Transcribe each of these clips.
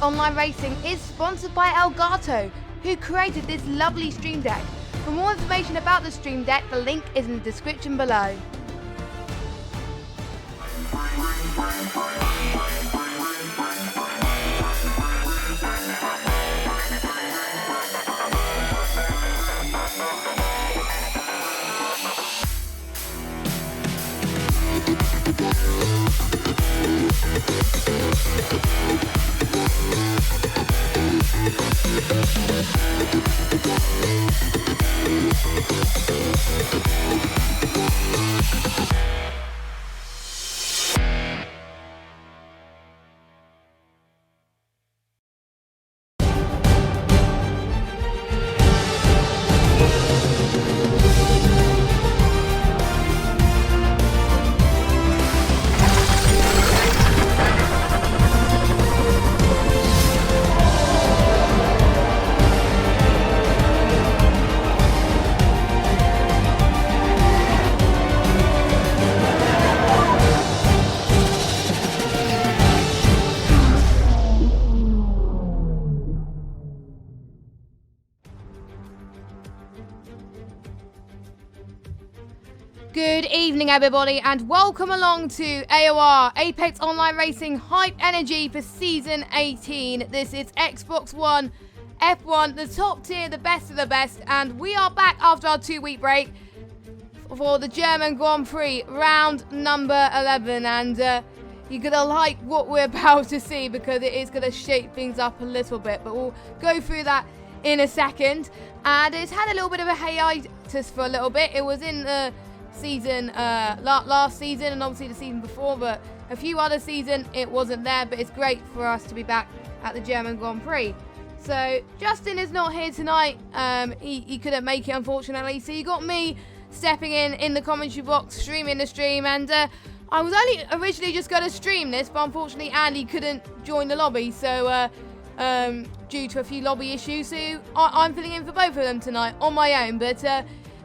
Online Racing is sponsored by Elgato, who created this lovely Stream Deck. For more information about the Stream Deck, the link is in the description below. Good evening everybody and welcome along to AOR, Apex Online Racing Hype Energy for Season 18. This is Xbox One, F1, the top tier, the best of the best, and we are back after our 2-week break for the German Grand Prix, round number 11, and you're going to like what we're about to see because it is going to shake things up a little bit, but we'll go through that in a second. And it's had a little bit of a hiatus for a little bit. It was in the season last season and obviously the season before, but a few other seasons it wasn't there, but it's great for us to be back at the German Grand Prix. So Justin is not here tonight. He couldn't make it, unfortunately, so you got me stepping in the commentary box, streaming the stream, and I was only originally just going to stream this, but unfortunately Andy couldn't join the lobby, so due to a few lobby issues, so I'm filling in for both of them tonight on my own, but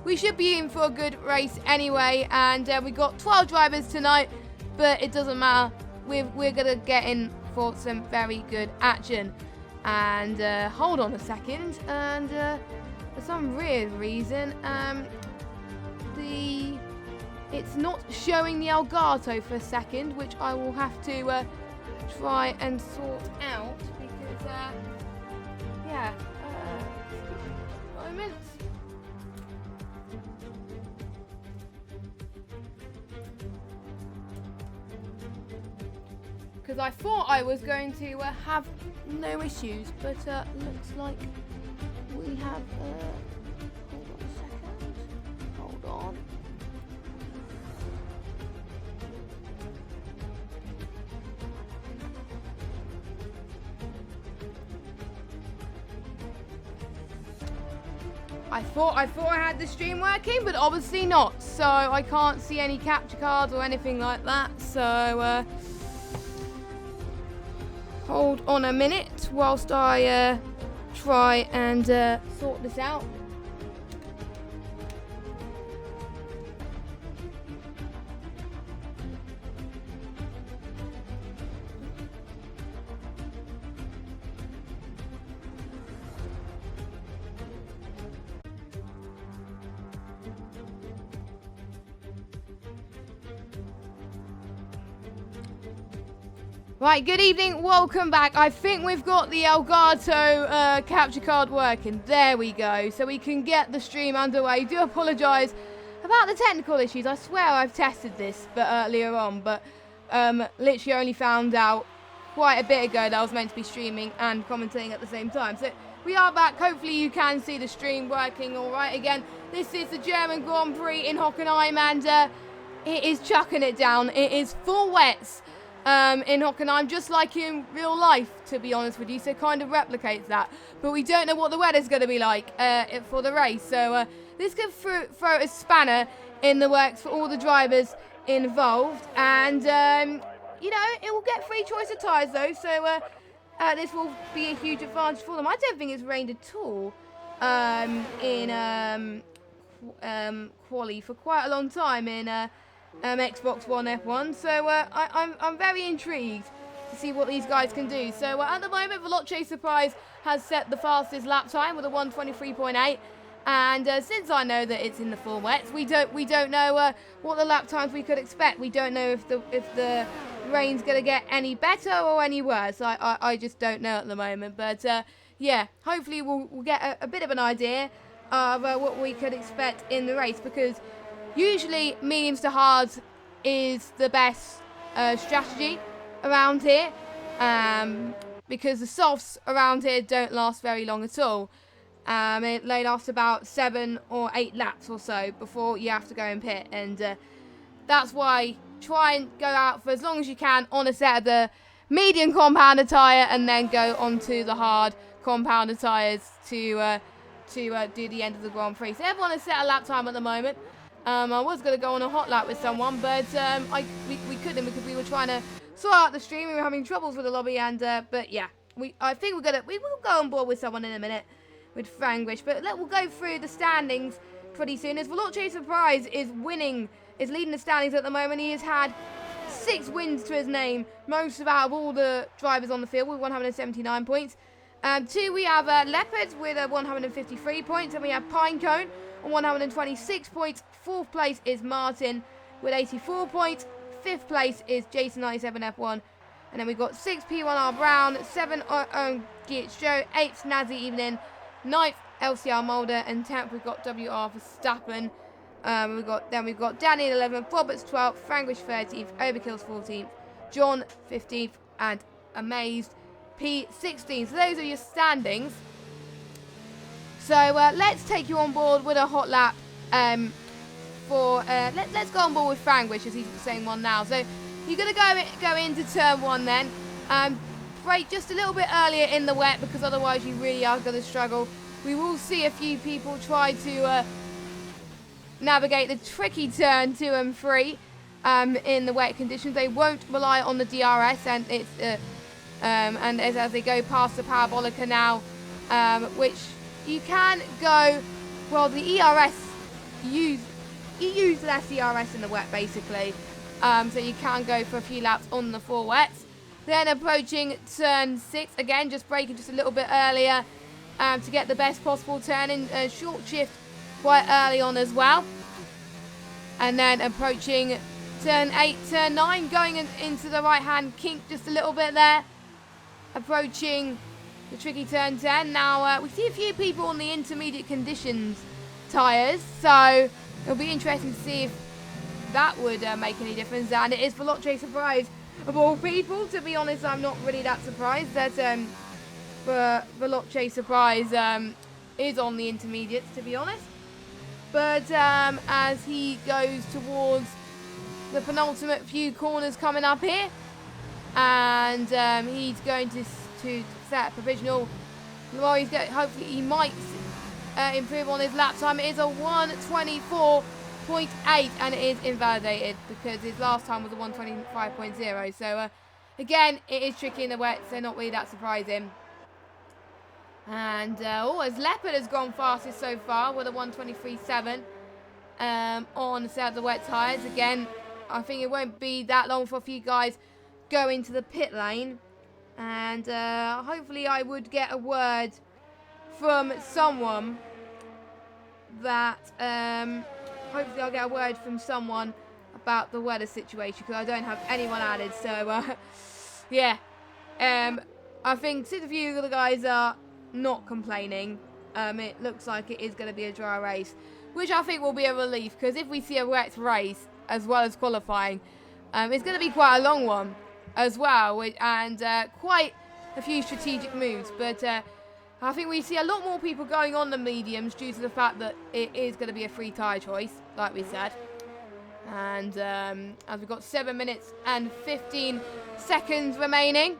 we should be in for a good race anyway, and we got 12 drivers tonight, but it doesn't matter. We're going to get in for some very good action. And hold on a second, and for some weird reason, it's not showing the Elgato for a second, which I will have to try and sort out, because, yeah, moment. Because I thought I was going to have no issues, but looks like we have, hold on a second, hold on. I thought I had the stream working, but obviously not, so I can't see any capture cards or anything like that, so hold on a minute whilst I try and sort this out. Right, good evening, welcome back. I think we've got the Elgato capture card working. There we go, so we can get the stream underway. Do apologise about the technical issues. I swear I've tested this earlier on, but literally only found out quite a bit ago that I was meant to be streaming and commentating at the same time. So we are back. Hopefully you can see the stream working all right again. This is the German Grand Prix in Hockenheim, and it is chucking it down. It is full wets in Hockenheim, just like in real life, to be honest with you, so it kind of replicates that. But we don't know what the weather's going to be like for the race, so this could throw a spanner in the works for all the drivers involved, and you know, it will get free choice of tyres though, so this will be a huge advantage for them. I don't think it's rained at all in quali for quite a long time in Xbox One F1, so I'm very intrigued to see what these guys can do. So at the moment, Veloce Surprise has set the fastest lap time with a 1:23.8. And since I know that it's in the full wets, we don't know what the lap times we could expect. We don't know if the rain's going to get any better or any worse. I just don't know at the moment. But yeah, hopefully we'll get a bit of an idea of what we could expect in the race, because usually mediums to hards is the best strategy around here, because the softs around here don't last very long at all. They last about 7 or 8 laps or so before you have to go and pit, and that's why try and go out for as long as you can on a set of the medium compounder tyre, and then go onto the hard compounder tyres to do the end of the Grand Prix. So everyone has set a lap time at the moment. I was going to go on a hot lap with someone, but we couldn't because we were trying to sort out the stream. We were having troubles with the lobby, and but yeah, I think we will go on board with someone in a minute with Franglish. But we'll go through the standings pretty soon, as Veloce Surprise is leading the standings at the moment. He has had 6 wins to his name, most out of all the drivers on the field, with 179 points. 2, we have Leopards with 153 points, and we have Pinecone on 126 points. 4th place is Martin with 84 points. 5th place is Jason97 F1. And then we've got 6 P1R Brown, 7 Geertz Joe, 8th Nazi Evening, 9th LCR Mulder, and 10th we've got WR Verstappen. We've got Danny 11th, Roberts 12th, Franglish 13th, Overkill's 14th, John 15th, and Amazed P 16th. So those are your standings. So let's take you on board with a hot lap. Let's go on board with Franglish, as he's saying one now. So you're going to go into turn 1 then. Brake just a little bit earlier in the wet, because otherwise you really are going to struggle. We will see a few people try to navigate the tricky turn 2 and 3 in the wet conditions. They won't rely on the DRS, and it's and as they go past the Parabolica now, which you can go. Well, the ERS you use less ERS in the wet, basically. So you can go for a few laps on the 4 wets. Then approaching turn 6, again, just braking just a little bit earlier to get the best possible turn in. Short shift quite early on as well. And then approaching turn 8, turn 9, going into the right-hand kink just a little bit there. Approaching the tricky turn 10. Now, we see a few people on the intermediate conditions tyres, so it'll be interesting to see if that would make any difference. And it is Veloce Surprise of all people. To be honest, I'm not really that surprised that Veloce Surprise is on the intermediates, to be honest. But as he goes towards the penultimate few corners coming up here, and he's going to set a provisional. Well, hopefully he might improve on his lap time. It is a 1:24.8, and it is invalidated because his last time was a 1:25.0. So again, it is tricky in the wet, so not really that surprising. And as Leopard has gone fastest so far with a 1:23.7 on the set of the wet tyres. Again, I think it won't be that long for a few guys go into the pit lane, and hopefully I would get a word from someone that hopefully I'll get a word from someone about the weather situation, because I don't have anyone added. So yeah, I think since a few of the guys are not complaining, it looks like it is going to be a dry race, which I think will be a relief, because if we see a wet race as well as qualifying, it's going to be quite a long one as well, and quite a few strategic moves. But I think we see a lot more people going on the mediums due to the fact that it is going to be a free tyre choice, like we said. And as we've got 7 minutes and 15 seconds remaining.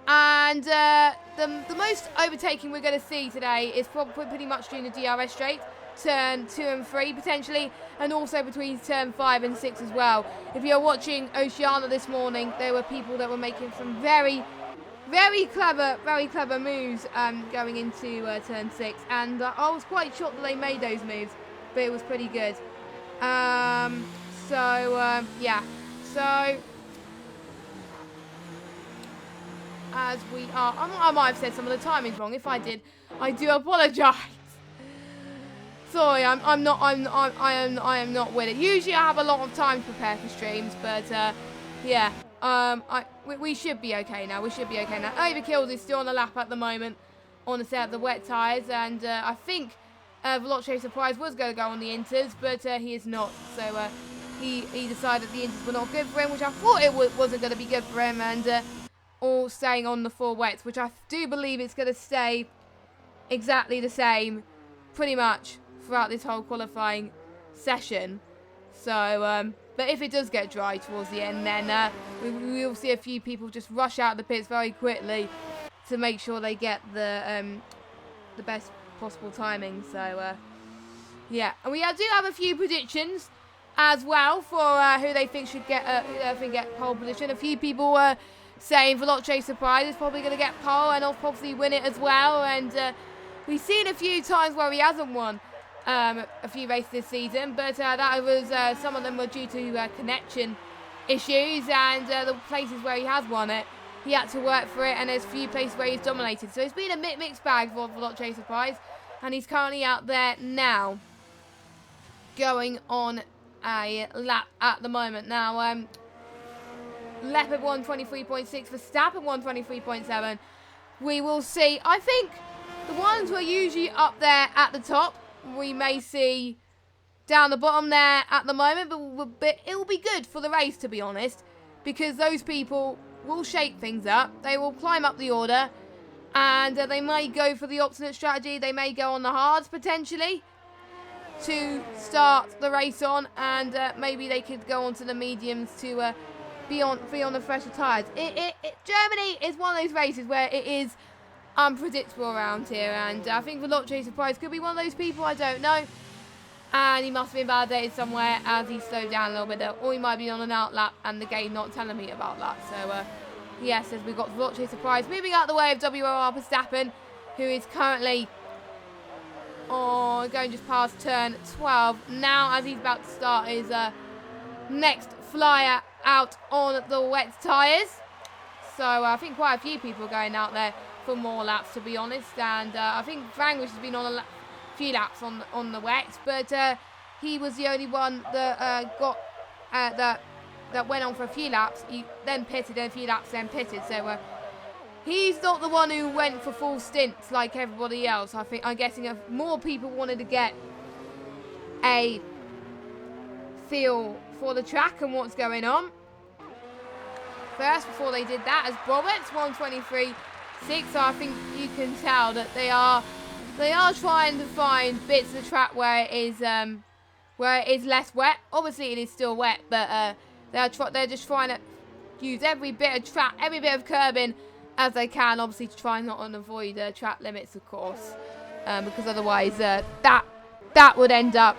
And the most overtaking we're going to see today is probably pretty much during the DRS straight, turn 2 and 3 potentially, and also between turn 5 and 6 as well. If you're watching Oceania this morning, there were people that were making some very clever moves going into turn 6, and I was quite shocked that they made those moves, but it was pretty good. Yeah, so as we are. I might have said some of the timings wrong. If I did, I do apologise. Sorry, I am not with it. Usually I have a lot of time to prepare for streams, but yeah, we should be okay now. We should be okay now. Overkills is still on the lap at the moment on the set of the wet tyres, and I think Veloce Surprise was going to go on the inters, but he is not. So he decided the inters were not good for him, which I thought it wasn't going to be good for him, and all staying on the 4 wets, which I do believe it's going to stay exactly the same, pretty much, throughout this whole qualifying session. So, but if it does get dry towards the end, then we will see a few people just rush out of the pits very quickly to make sure they get the best possible timing. So, yeah, and we do have a few predictions as well for who they think should get pole position. A few people were saying Veloce Surprise is probably going to get pole and will probably win it as well. And we've seen a few times where he hasn't won a few races this season, but that was some of them were due to connection issues, and the places where he has won it, he had to work for it, and there's a few places where he's dominated. So it's been a mixed bag for Veloce Surprise, and he's currently out there now, going on a lap at the moment. Now, Leopard 123.6, Verstappen 123.7. We will see. I think the ones who are usually up there at the top, we may see down the bottom there at the moment, but it will be good for the race, to be honest, because those people will shake things up. They will climb up the order, and they may go for the obstinate strategy. They may go on the hards potentially to start the race on, and maybe they could go on to the mediums to be on the fresher tyres. Germany is one of those races where it is unpredictable around here, and I think Veloce Surprise could be one of those people. I don't know, and he must have been validated somewhere as he slowed down a little bit there, or he might be on an outlap and the game not telling me about that. So yes, as we've got Veloce Surprise moving out the way of WOR Verstappen, who is currently going just past turn 12 now, as he's about to start his next flyer out on the wet tyres. So I think quite a few people going out there for more laps, to be honest, and I think Vanquish has been on a few laps on the wet, but he was the only one that that went on for a few laps. He then pitted, and a few laps, then pitted. So he's not the one who went for full stints like everybody else. I'm guessing if more people wanted to get a feel for the track and what's going on first before they did that, as Roberts 123.6. So I think you can tell that they are trying to find bits of the track where it is less wet. Obviously it is still wet, but they're just trying to use every bit of track, every bit of curbing as they can, obviously to try not to avoid track limits, of course, because otherwise that would end up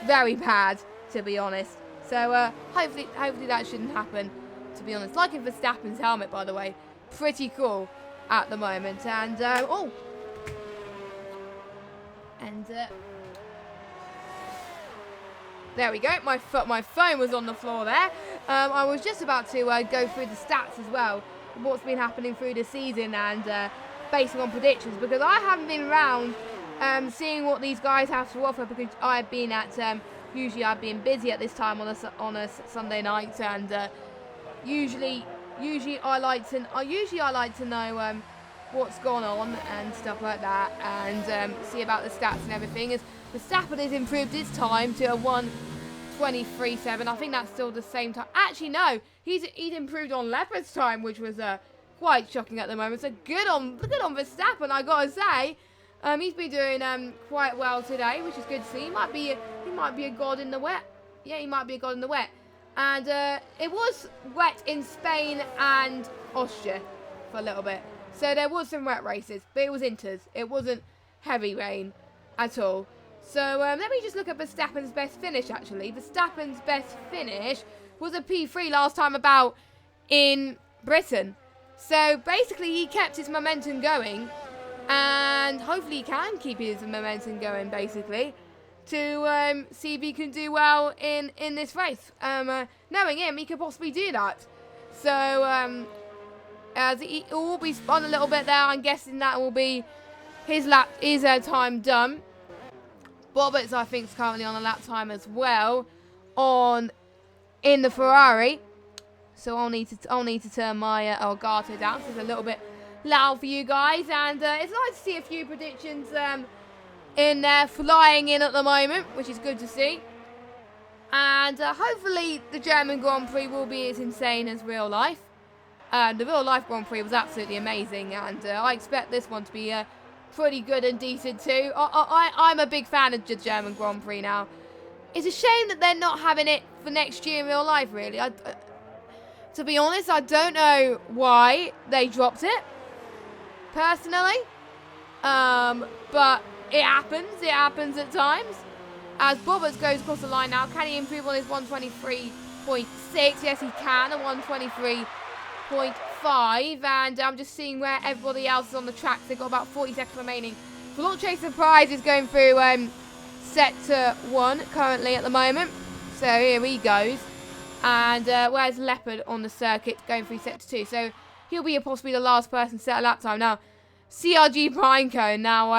very bad, to be honest. So hopefully that shouldn't happen, to be honest. Liking Verstappen's helmet, by the way, pretty cool at the moment. And there we go. My phone was on the floor there. I was just about to go through the stats as well, what's been happening through the season, and basing on predictions, because I haven't been around seeing what these guys have to offer, because I've been at usually I've been busy at this time on a Sunday night, and usually I like to know what's gone on and stuff like that, and see about the stats and everything. As Verstappen has improved his time to a 1:23.7. I think that's still the same time. Actually, no, he's improved on Leopard's time, which was quite shocking at the moment. So good on Verstappen, I gotta say. He's been doing quite well today, which is good to see. He might be a god in the wet. Yeah, he might be a god in the wet. And it was wet in Spain and Austria for a little bit. So there was some wet races, but it was inters. It wasn't heavy rain at all. So let me just look at Verstappen's best finish, actually. Verstappen's best finish was a P3 last time about in Britain. So basically he kept his momentum going, and hopefully he can keep his momentum going, basically, to see if he can do well in this race. Knowing him, he could possibly do that. So as he will be spun a little bit there. I'm guessing that will be his time done. Bobbits, I think, is currently on a lap time as well in the Ferrari. So I'll need to turn my Elgato down, so it's a little bit loud for you guys. And it's nice to see a few predictions in there flying in at the moment, which is good to see. And hopefully the German Grand Prix will be as insane as real life. The real life Grand Prix was absolutely amazing, and I expect this one to be pretty good and decent too. I'm a big fan of the German Grand Prix now. It's a shame that they're not having it for next year in real life, really. To be honest, I don't know why they dropped it, personally. But it happens. It happens at times. As Bobbers goes across the line now, can he improve on his 123.6? Yes, he can. A 123.5. And I'm just seeing where everybody else is on the track. They've got about 40 seconds remaining. Veloce Prize is going through sector 1 currently at the moment. So here he goes. And where's Leopard on the circuit going through sector 2? So he'll be possibly the last person to set a lap time. Now, CRG Pinecone. Now,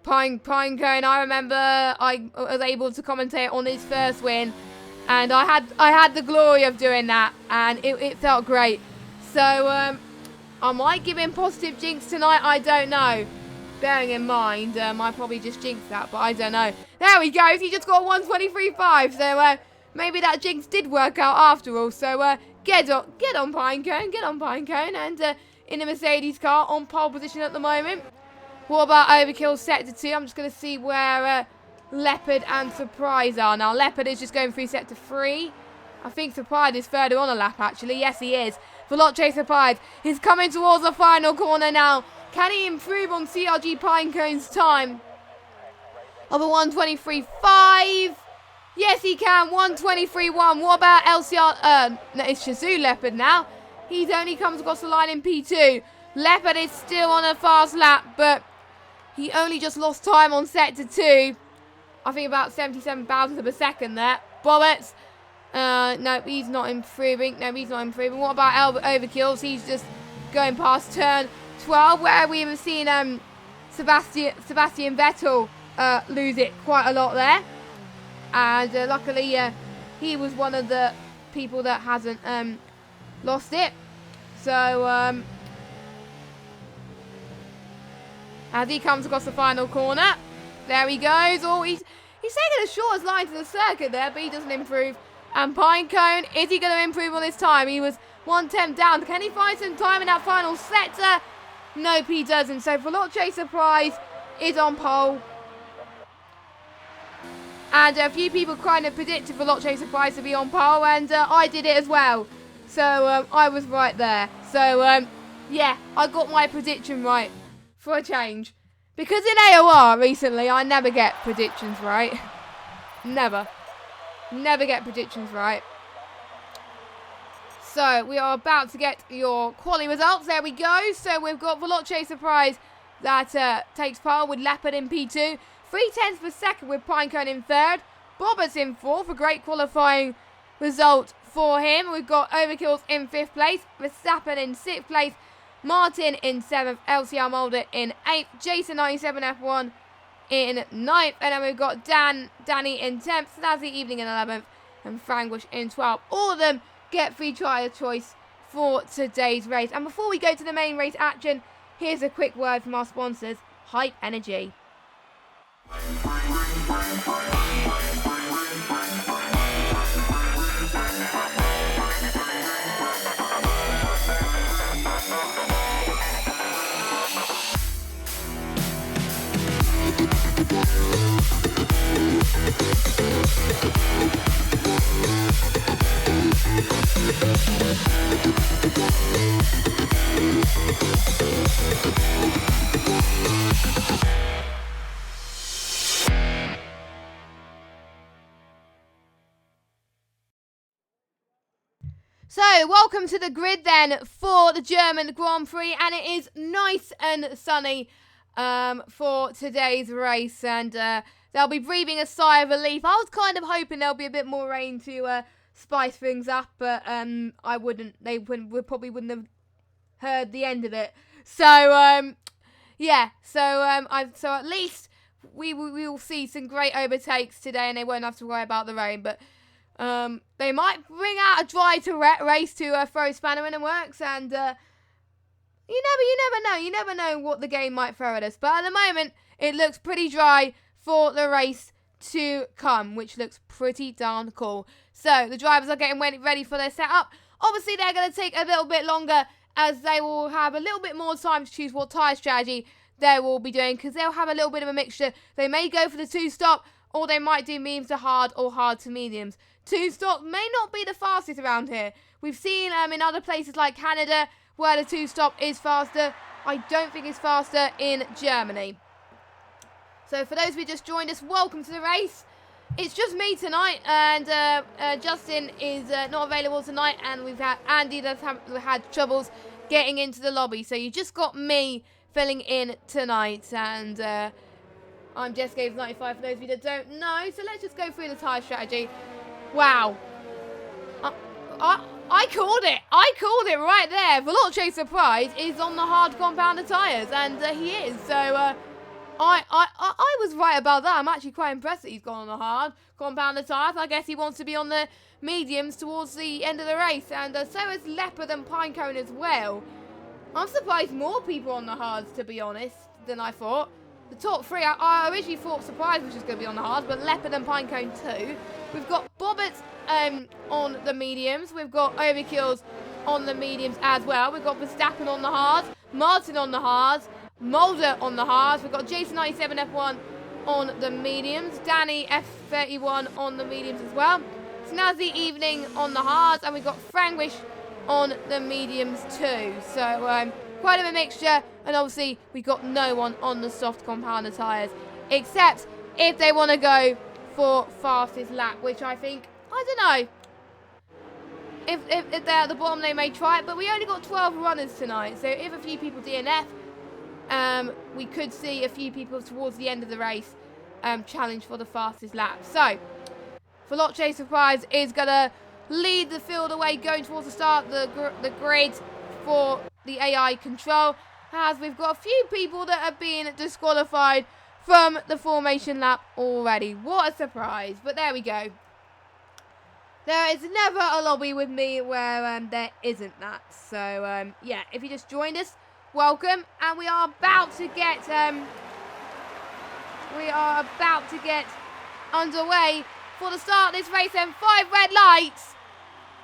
Pinecone, I remember I was able to commentate on his first win. And I had the glory of doing that. And it felt great. So, I might give him positive jinx tonight. I don't know. Bearing in mind, I probably just jinxed that, but I don't know. There he goes. He just got a 123.5. So, maybe that jinx did work out after all. So, get on Pinecone. Get on Pinecone. And in the Mercedes car on pole position at the moment. What about Overkill sector 2? I'm just going to see where Leopard and Surprise are. Now, Leopard is just going through sector 3. I think Surprise is further on a lap, actually. Yes, he is. Veloce Surprise. He's coming towards the final corner now. Can he improve on CRG Pinecone's time of a 123.5? Yes, he can. 123.1. What about LCR? No, it's Shazoo Leopard now. He's only comes across the line in P2. Leopard is still on a fast lap, but he only just lost time on sector 2. I think about 77 thousandths of a second there. Bobbits. No, he's not improving. No, he's not improving. What about Overkills? He's just going past turn 12, where we have seen Sebastian Vettel lose it quite a lot there. And luckily, he was one of the people that hasn't lost it. So, as he comes across the final corner, there he goes. Oh, he's taking the shortest line to the circuit there, but he doesn't improve. And Pinecone, is he going to improve on his time? He was 1/10 down. Can he find some time in that final sector? Nope, he doesn't. So Veloce Surprise is on pole. And a few people kind of predicted Veloce Surprise to be on pole, and I did it as well. So I was right there. So, yeah, I got my prediction right for a change. Because in AOR recently, I never get predictions right. Never. Never get predictions right. So, we are about to get your quali results. There we go. So, we've got Veloce Surprise that takes pole with Leopard in P2. 3/10 per second with Pinecone in third. Bobbers in fourth. A great qualifying result for him. We've got Overkills in 5th place. Verstappen in 6th place. Martin in 7th. LCR Mulder in 8th. Jason 97 F1 in 9th. And then we've got Danny in 10th. Snazzy Evening in 11th. And Franguish in 12th. All of them get free trial choice for today's race. And before we go to the main race action, here's a quick word from our sponsors, Hype Energy. So, welcome to the grid then for the German Grand Prix, and it is nice and sunny for today's race, and they'll be breathing a sigh of relief. I was kind of hoping there'll be a bit more rain to spice things up, but they probably wouldn't have heard the end of it. So yeah, so at least we will see some great overtakes today, and they won't have to worry about the rain. But they might bring out a dry to race to throw a spanner in the works, and you never know what the game might throw at us. But at the moment, it looks pretty dry for the race to come, which looks pretty darn cool. So the drivers are getting ready for their setup. Obviously, they're going to take a little bit longer, as they will have a little bit more time to choose what tyre strategy they will be doing, because they'll have a little bit of a mixture. They may go for the two-stop, or they might do mediums to hard or hard to mediums. Two-stop may not be the fastest around here. We've seen in other places like Canada where the two-stop is faster. I don't think it's faster in Germany. So for those who just joined us, welcome to the race. It's just me tonight, and Justin is not available tonight, and we've had Andy that's had troubles getting into the lobby. So you just got me filling in tonight, and I'm Jess Games 95 for those of you that don't know. So let's just go through the tyre strategy. Wow. I called it. I called it right there. Veloce Surprise is on the hard compounded tyres, and he is. So I was right about that. I'm actually quite impressed that he's gone on the hard compounded tyres. I guess he wants to be on the mediums towards the end of the race, and so is Leopard and Pinecone as well. I'm surprised more people on the hards, to be honest, than I thought. The top three, I originally thought Surprise was just going to be on the hards, but Leopard and Pinecone too. We've got Bobbert on the mediums. We've got Overkills on the mediums as well. We've got Verstappen on the hards, Martin on the hards, Mulder on the hards. We've got Jason 97 F1 on the mediums, Danny F31 on the mediums as well. Snazzy Evening on the hards, and we've got Frangwish on the mediums too. So quite a mixture, and obviously we got no one on the soft compounder tyres, except if they want to go for fastest lap, which I think, I don't know, if they're at the bottom they may try it, but we only got 12 runners tonight, so if a few people DNF, we could see a few people towards the end of the race challenge for the fastest lap. So Veloce Surprise is going to lead the field away, going towards the start, the grid for the AI control, as we've got a few people that have been disqualified from the formation lap already. What a surprise, but there we go. There is never a lobby with me where there isn't that. So yeah, if you just joined us, welcome, and we are about to get underway for the start of this race. And 5 red lights,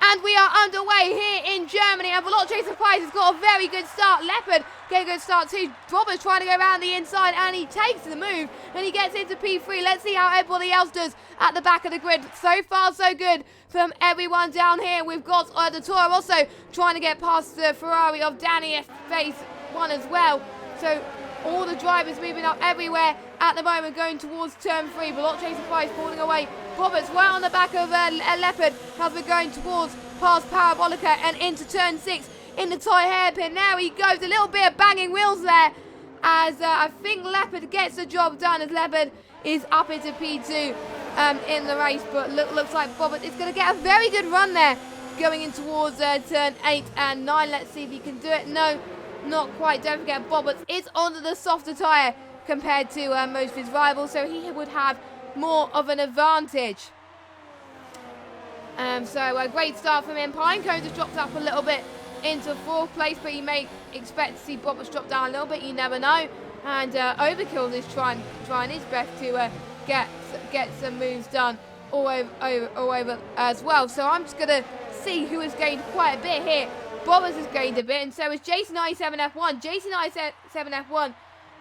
and we are underway here in Germany, and Veloce Surprise has got a very good start. Leopard getting a good start too. Robert's trying to go around the inside, and he takes the move, and he gets into P3. Let's see how everybody else does at the back of the grid. So far, so good from everyone down here. We've got the Toro also trying to get past the Ferrari of Danny F1 as well. So all the drivers moving up everywhere at the moment, going towards turn 3. Veloce Surprise pulling away. Roberts well on the back of Leopard as we're going towards past Parabolica and into turn 6 in the toy hairpin. There he goes, a little bit of banging wheels there, as I think Leopard gets the job done, as Leopard is up into P2 in the race. But looks like Bobbert is going to get a very good run there, going in towards turn 8 and 9. Let's see if he can do it. No, not quite. Don't forget, Bobbert is onto the softer tyre compared to most of his rivals, so he would have more of an advantage. So a great start from him. Pinecone just dropped up a little bit into 4th place, but you may expect to see Bobbert drop down a little bit. You never know. And Overkill is trying his best to get some moves done all over as well. So I'm just going to see who has gained quite a bit here. Bobbert has gained a bit, and so has Jason 97 F1. Jason 97 F1,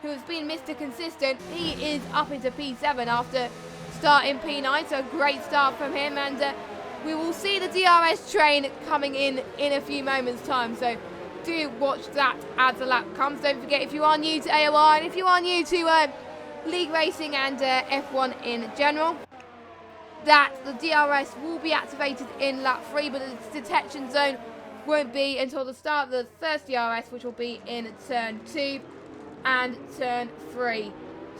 who has been Mr. Consistent, he is up into P7 after starting P9, so a great start from him, and we will see the DRS train coming in a few moments' time, so do watch that as the lap comes. Don't forget, if you are new to AOR, and if you are new to League Racing and F1 in general, that the DRS will be activated in lap 3, but the detection zone won't be until the start of the first DRS, which will be in turn 2 and turn 3.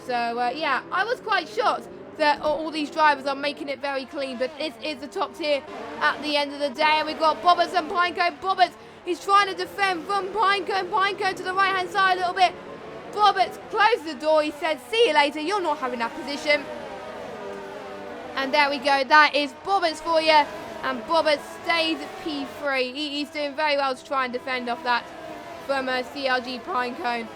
So yeah, I was quite shocked that all these drivers are making it very clean, but this is the top tier at the end of the day. And we've got Bobbert and Pinecone. Bobbert He's trying to defend from Pinecone. Pinecone to the right-hand side a little bit. Roberts closed the door. He said, see you later. You're not having that position. And there we go. That is Roberts for you. And Roberts stays at P3. He's doing very well to try and defend off that from CRG Pinecone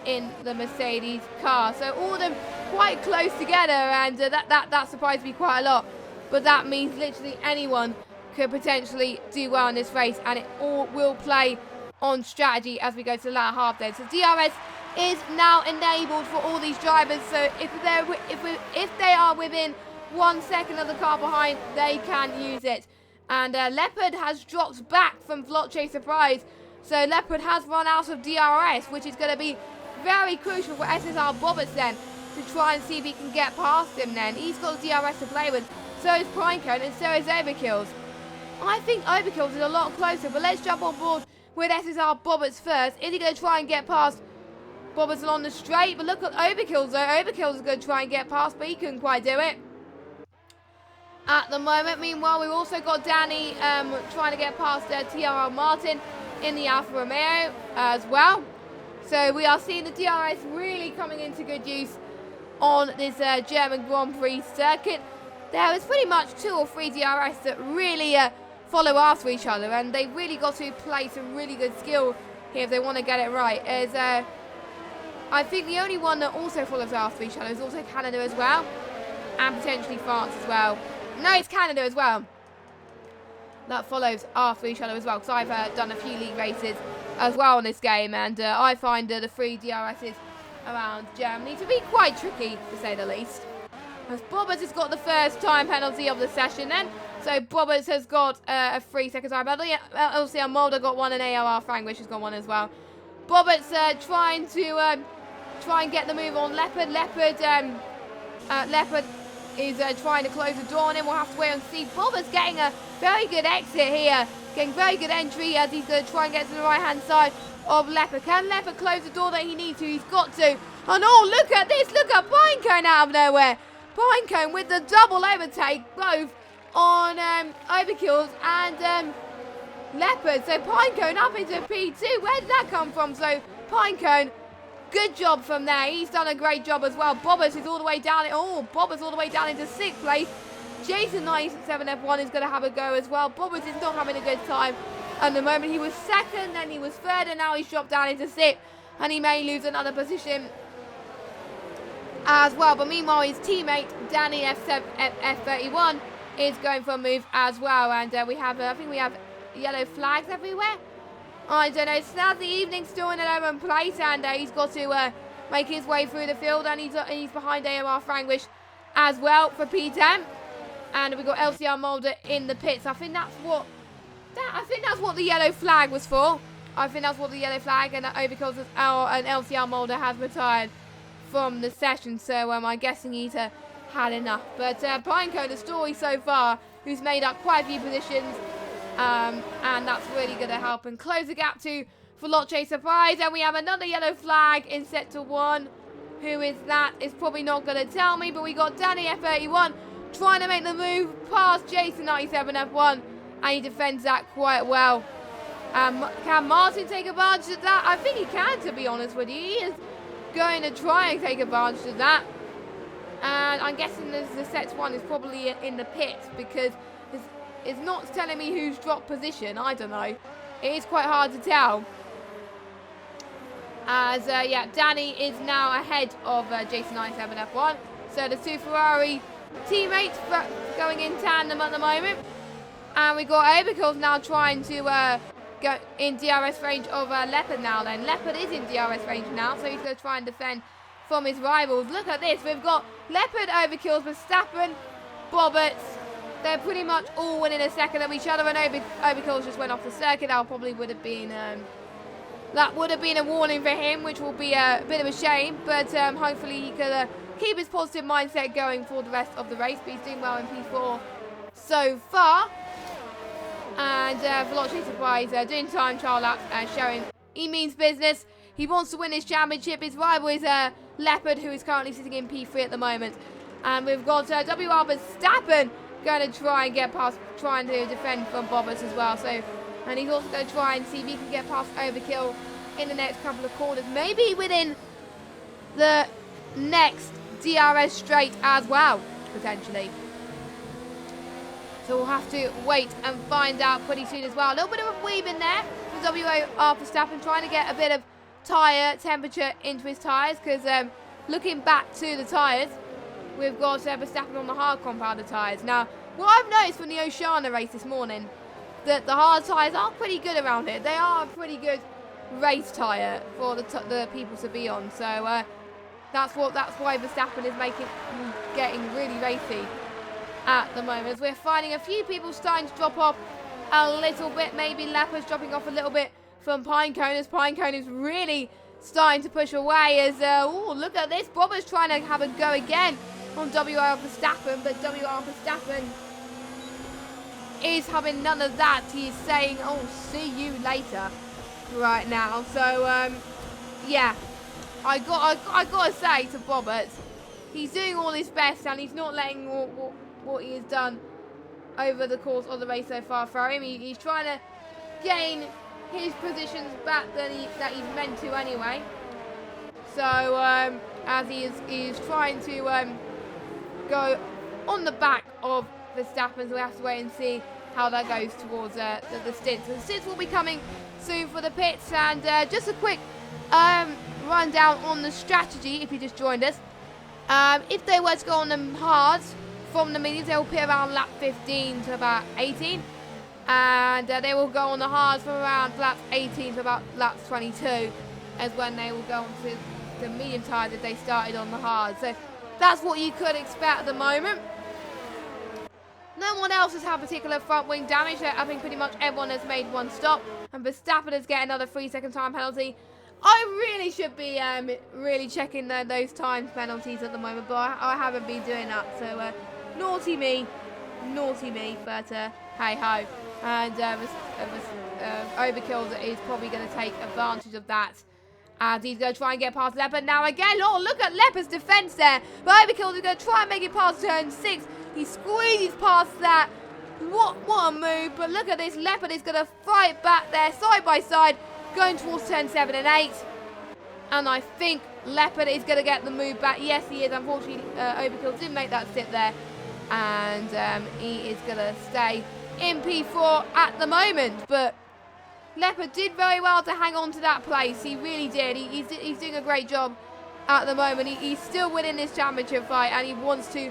in the Mercedes car. So all of them quite close together, and that surprised me quite a lot. But that means literally anyone could potentially do well in this race, and it all will play on strategy as we go to the latter half then. So DRS is now enabled for all these drivers, so if they are within 1 second of the car behind, they can use it. And Leopard has dropped back from Veloce Surprise, so Leopard has run out of DRS, which is going to be very crucial for SSR Roberts then, to try and see if he can get past him then. He's got DRS to play with, so is Pinecone, and so is Overkills. I think Overkills is a lot closer, but let's jump on board with SSR Roberts first. Is he going to try and get past Roberts along the straight? But look at Overkills though. Overkills is going to try and get past, but he couldn't quite do it at the moment. Meanwhile, we've also got Danny trying to get past TRL Martin in the Alfa Romeo as well. So we are seeing the DRS really coming into good use on this German Grand Prix circuit. There is pretty much 2 or 3 DRS that really follow after each other, and they've really got to play some really good skill here if they want to get it right. I think the only one that also follows after each other is also Canada as well, and potentially France as well. No, it's Canada as well that follows after each other as well, because I've done a few league races as well in this game, and I find the 3 DRSs around Germany to be quite tricky, to say the least. As Roberts has got the first time penalty of the session then, so Roberts has got a 3-second time penalty. LCR Mulder got one, and AOR Frank has got one as well. Roberts trying to get the move on Leopard. Leopard is trying to close the door on him. We'll have to wait and see. Roberts getting a very good exit here, getting very good entry as he's going to try and get to the right-hand side of Leopard. Can Leopard close the door that he needs to? He's got to. And oh, look at this. Look at Pinecone out of nowhere. Pinecone with the double overtake, both on Overkills and Leopard. So Pinecone up into P2. Where did that come from? So Pinecone, good job from there. He's done a great job as well. Bobbers is all the way down. Oh, Bobbers all the way down into 6th place. Jason 97 F1 is going to have a go as well. Bobbers is not having a good time at the moment. He was 2nd, then he was 3rd, and now he's dropped down into 6th. And he may lose another position as well. But meanwhile, his teammate Danny F31 is going for a move as well. And we have, I think we have yellow flags everywhere. I don't know. It's now the evening, still in 11th place, and he's got to make his way through the field, and he's behind AOR Frangwish as well for P10. And we've got LCR Mulder in the pits. I think that's what the yellow flag was for. I think that's what the yellow flag, and Overkills and LCR Mulder has retired from the session. So I'm guessing he's had enough. But Pinecone, the story so far, who's made up quite a few positions, and that's really going to help and close the gap to Veloce Surprise. And we have another yellow flag in Sector 1. Who is that? It's probably not going to tell me, but we got Danny F31 trying to make the move past Jason 97 F1, and he defends that quite well. Can Martin take advantage of that? I think he can, to be honest with you. He is going to try and take advantage of that. And I'm guessing the Sector 1 is probably in the pits, because it's not telling me who's dropped position. I don't know. It is quite hard to tell. As, yeah, Danny is now ahead of Jason 97 F1. So the 2 Ferrari teammates going in tandem at the moment. And we got Overkills now trying to go in DRS range of Leopard now then. Leopard is in DRS range now, so he's going to try and defend from his rivals. Look at this. We've got Leopard, Overkills, Verstappen, Roberts. They're pretty much all within a second of each other, and Overkills just went off the circuit. That probably would have been a warning for him, which will be a bit of a shame. But hopefully he could keep his positive mindset going for the rest of the race. But he's doing well in P4 so far. And Veloce Surprise doing time trial laps, showing he means business. He wants to win his championship. His rival is Leopard, who is currently sitting in P3 at the moment. And we've got WR Verstappen going to try and get past, trying to defend from Bobbers as well. So And he's also going to try and see if he can get past Overkill in the next couple of corners. Maybe within the next DRS straight as well, potentially. So we'll have to wait and find out pretty soon as well. A little bit of a weave in there from WR Verstappen, trying to get a bit of tyre temperature into his tyres, because looking back to the tyres, we've got Verstappen on the hard compounded tyres. Now, what I've noticed from the Oceania race this morning, that the hard tyres are pretty good around here. They are a pretty good race tyre for the people to be on. So that's why Verstappen is getting really racy at the moment. As we're finding a few people starting to drop off a little bit. Maybe Leopard's dropping off a little bit from Pinecone, as Pinecone is really starting to push away. As look at this, Bobber's trying to have a go again on WR Verstappen, but WR Verstappen is having none of that. He is saying, "Oh, see you later," right now. So yeah, I gotta say to Bobbert, he's doing all his best, and he's not letting what he has done over the course of the race so far for him. He's trying to gain his positions back that he's meant to anyway. So as he is trying to go on the back of Verstappen, so we have to wait and see how that goes towards the stints. So the stints will be coming soon for the pits, and just a quick rundown on the strategy if you just joined us. If they were to go on them hards from the mediums, they will pit around lap 15 to about 18, and they will go on the hards from around lap 18 to about lap 22, as when they will go on to the medium tyres if they started on the hards. So that's what you could expect at the moment. No one else has had particular front wing damage. I think pretty much everyone has made one stop, and Verstappen has get another 3-second time penalty. I really should be really checking those time penalties at the moment, but I haven't been doing that. So naughty me, but hey ho. And Overkill is probably going to take advantage of that, as he's going to try and get past Leopard now again. Oh, look at Leopard's defense there, but Overkill is going to try and make it past turn 6. He squeezes past that. What a move, but look at this. Leopard is going to fight back there, side by side, going towards turn 7 and 8. And I think Leopard is going to get the move back. Yes, he is. Unfortunately, Overkill didn't make that sit there. And he is going to stay in P4 at the moment. But Leopard did very well to hang on to that place. He really did. He's doing a great job at the moment. He's still winning this championship fight, and he wants to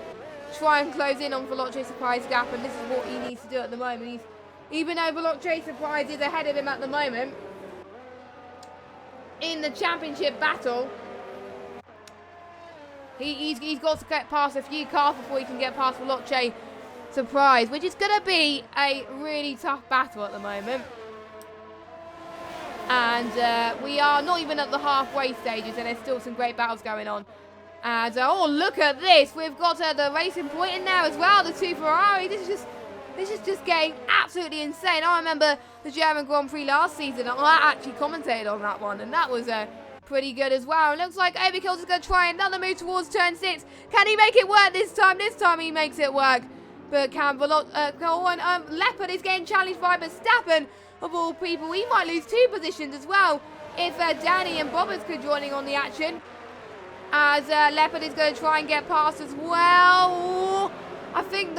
try and close in on Veloce Surprise gap, and this is what he needs to do at the moment. Even though Veloce Surprise is ahead of him at the moment in the championship battle, he's got to get past a few cars before he can get past Veloce Surprise, which is going to be a really tough battle at the moment. And we are not even at the halfway stages, and there's still some great battles going on. And oh, look at this! We've got the racing point in there as well. The two Ferrari. This is just getting absolutely insane. I remember the German Grand Prix last season. I actually commentated on that one, and that was pretty good as well. It looks like Overkill is going to try another move towards turn 6. Can he make it work this time? This time he makes it work. But can Leopard is getting challenged by Verstappen, of all people. He might lose 2 positions as well if Danny and Bobbers could joining on the action. As Leopard is going to try and get past as well. I think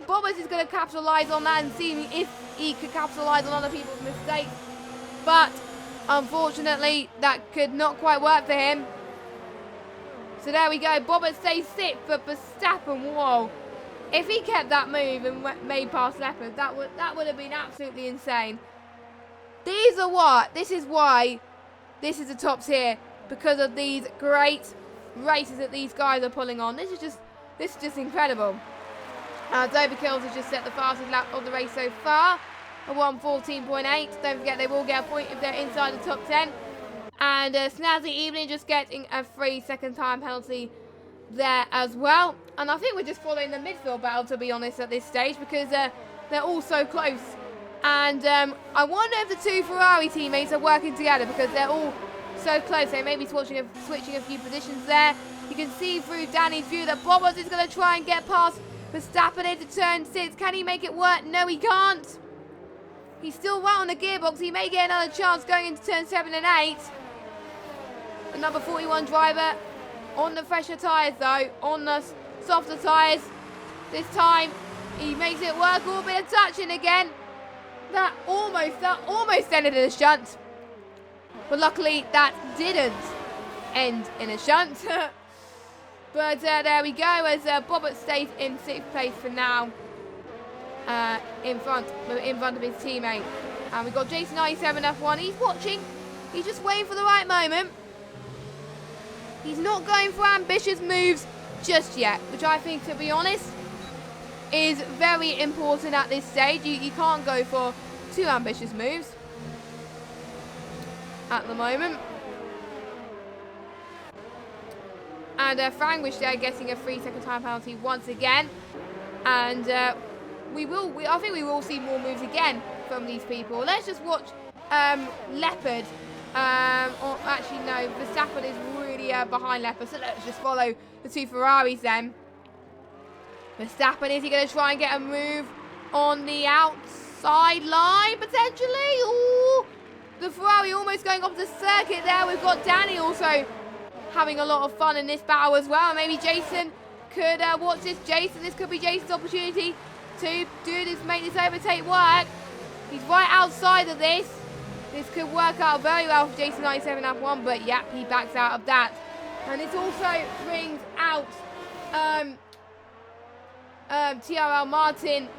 Bobbers is going to capitalise on that and see if he could capitalise on other people's mistakes. But unfortunately, that could not quite work for him. So there we go. Bobbers stays 6, but Verstappen, whoa. If he kept that move and made past Leopard, that would have been absolutely insane. This is why this is the top tier, because of these great races that these guys are pulling on. This is just incredible. Overkill has just set the fastest lap of the race so far, a 1:14.8. Don't forget they will get a point if they're inside the top 10. And Snazzy Evening just getting a 3-second time penalty there as well. And I think we're just following the midfield battle, to be honest, at this stage, because they're all so close. And I wonder if the 2 Ferrari teammates are working together, because they're all so close. They may be switching a few positions there. You can see through Danny's view that Bobbers is going to try and get past Verstappen into turn 6. Can he make it work? No, he can't. He's still right on the gearbox. He may get another chance going into turn 7 and 8. The number 41 driver on the fresher tyres though, on the softer tyres. This time he makes it work. A bit of touching again. That almost ended in a shunt. But luckily that didn't end in a shunt. But there we go as Bobbert stays in 6th place for now. In front of his teammate. And we've got Jason 97 F1. He's watching. He's just waiting for the right moment. He's not going for ambitious moves just yet, which I think, to be honest, is very important at this stage. You can't go for too ambitious moves at the moment. And Frangwish there getting a 3-second time penalty once again. And I think we will see more moves again from these people. Let's just watch Leopard. Or actually, no, Verstappen is really behind Leopard. So let's just follow the two Ferraris then. Verstappen, is he going to try and get a move on the outside line, potentially? Ooh, the Ferrari almost going off the circuit there. We've got Danny also having a lot of fun in this battle as well. Maybe Jason could watch this. This could be Jason's opportunity to do this, make this overtake work. He's right outside of this. This could work out very well for Jason 97 F1, but yeah, he backs out of that. And this also brings out TRL Martin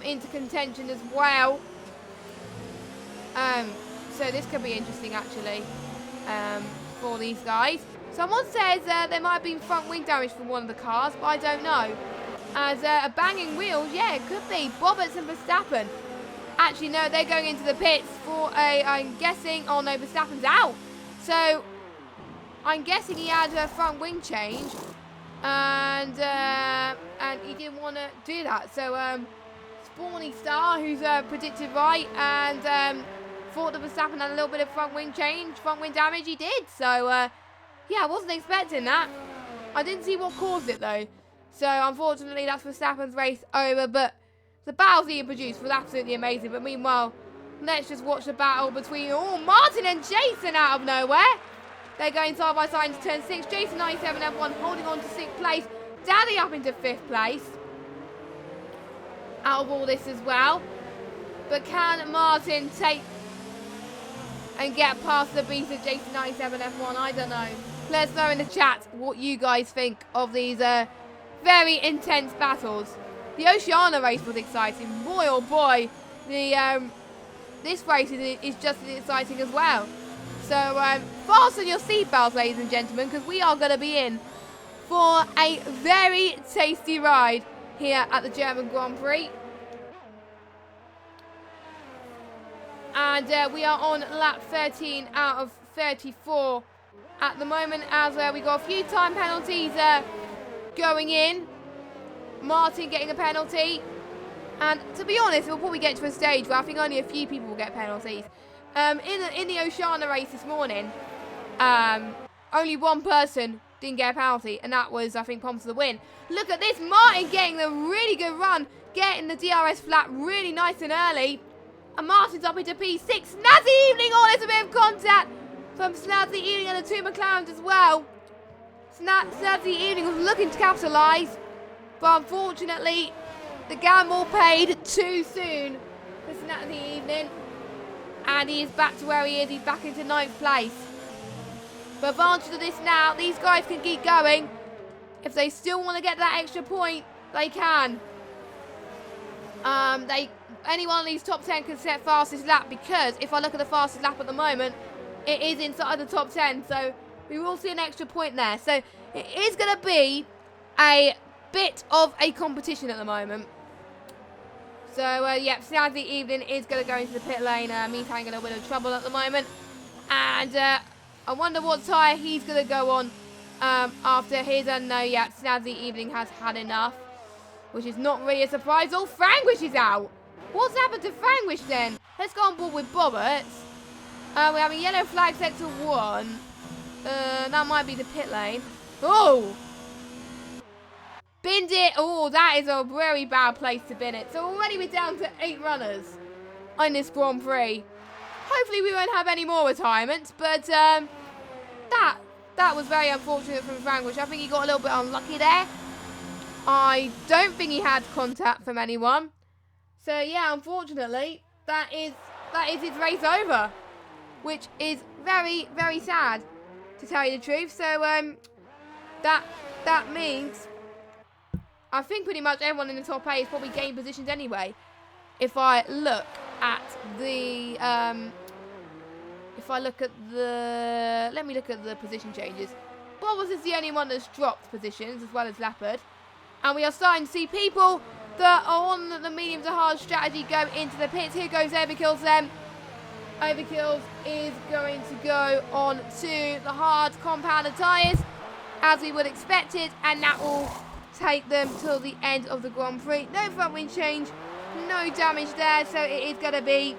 into contention as well. So this could be interesting actually for these guys. Someone says there might have been front wing damage from one of the cars, but I don't know. As a banging wheels, yeah, it could be. Bobberts and Verstappen. Actually, no, they're going into the pits for I'm guessing, oh no, Verstappen's out. So, I'm guessing he had a front wing change. And he didn't want to do that. So, Spawny Star, who's predicted right, and thought that Verstappen had a little bit of front wing damage. He did. So, yeah, I wasn't expecting that. I didn't see what caused it, though. So, unfortunately, that's Verstappen's race over. But the battles he produced was absolutely amazing. But meanwhile, let's just watch the battle between Martin and Jason out of nowhere. They're going side by side into turn 6. Jason 97 F1 holding on to 6th place. Daddy up into 5th place. Out of all this as well. But can Martin take and get past the beast of Jason 97 F1? I don't know. Let us know in the chat what you guys think of these very intense battles. The Oceania race was exciting. Boy, oh boy. This race is just as exciting as well. So, fasten your seatbelts, ladies and gentlemen, because we are going to be in for a very tasty ride here at the German Grand Prix. And we are on lap 13 out of 34 at the moment, as we got a few time penalties going in. Martin getting a penalty. And to be honest, we'll probably get to a stage where I think only a few people will get penalties. In the Oceania race this morning, only one person didn't get a penalty, and that was, I think, Pom to the win. Look at this, Martin getting a really good run, getting the DRS flat really nice and early. And Martin's up into P6. Snazzy Evening, oh, there's a bit of contact from Snazzy Evening and the two McLarens as well. Snazzy Evening was looking to capitalise, but unfortunately, the gamble paid too soon for Snazzy Evening. And he is back to where he is. He's back into 9th place. But advantage of this now, these guys can keep going. If they still want to get that extra point, they can. Any one of these top 10 can set fastest lap, because if I look at the fastest lap at the moment, it is inside the top 10. So we will see an extra point there. So it is going to be a bit of a competition at the moment. So, yeah, Snazzy Evening is going to go into the pit lane. He's having a little bit of trouble at the moment. And I wonder what tyre he's going to go on after his. And no, yeah, Snazzy Evening has had enough, which is not really a surprise. Oh, Frangwish is out. What's happened to Frangwish then? Let's go on board with Bobberts. We're having yellow flag set to 1. That might be the pit lane. Oh! Binned it. Oh, that is a very bad place to bin it. So already we're down to 8 runners. on this Grand Prix. Hopefully we won't have any more retirements, but that was very unfortunate from Frank. I think he got a little bit unlucky there. I don't think he had contact from anyone. So yeah, unfortunately, that is his race over, which is very, very sad, to tell you the truth. So that means I think pretty much everyone in the top 8 is probably gained positions anyway. If I look at the let me look at the position changes. Bobbles is the only one that's dropped positions, as well as Leopard. And we are starting to see people that are on the medium to hard strategy go into the pits. Here goes Overkills then. Overkills is going to go on to the hard compounded tyres, as we would expect it, and that will take them till the end of the Grand Prix. No front wing change, no damage there, so it is going to be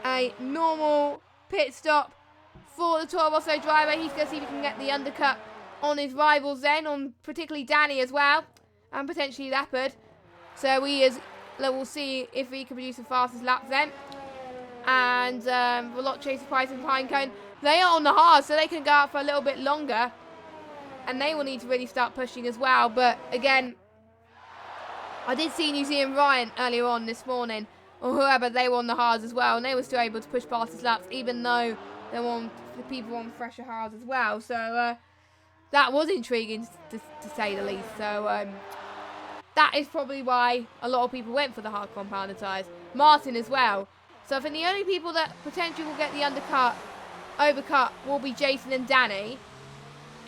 a normal pit stop for the Toro Rosso driver. He's going to see if he can get the undercut on his rivals then, on particularly Danny as well, and potentially Leopard. So we'll see if he can produce the fastest laps then. And Veloce, Chaser, Price and Pinecone, they are on the hard, so they can go out for a little bit longer. And they will need to really start pushing as well. But again, I did see New Zealand Ryan earlier on this morning, or whoever, they were on the hards as well, and they were still able to push past his laps, even though they were on the people on fresher hards as well. So that was intriguing to say the least. So that is probably why a lot of people went for the hard compounded tyres. Martin as well. So I think the only people that potentially will get the overcut will be Jason and Danny.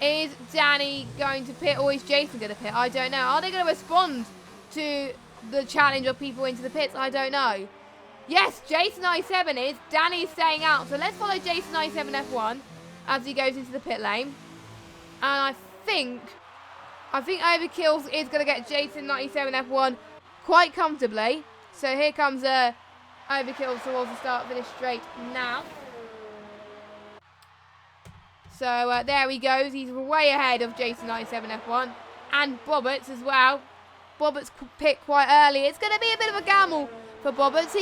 Is Danny going to pit, or is Jason going to pit? I don't know. Are they going to respond to the challenge of people into the pits? I don't know. Yes, Jason I7 is. Danny is staying out. So let's follow Jason I7 F1 as he goes into the pit lane. And I think Overkills is going to get Jason 97 F1 quite comfortably. So here comes Overkills towards the start-finish straight now. So there he goes. He's way ahead of Jason 97 F1 and Bobberts as well. Bobberts picked quite early. It's going to be a bit of a gamble for Bobberts.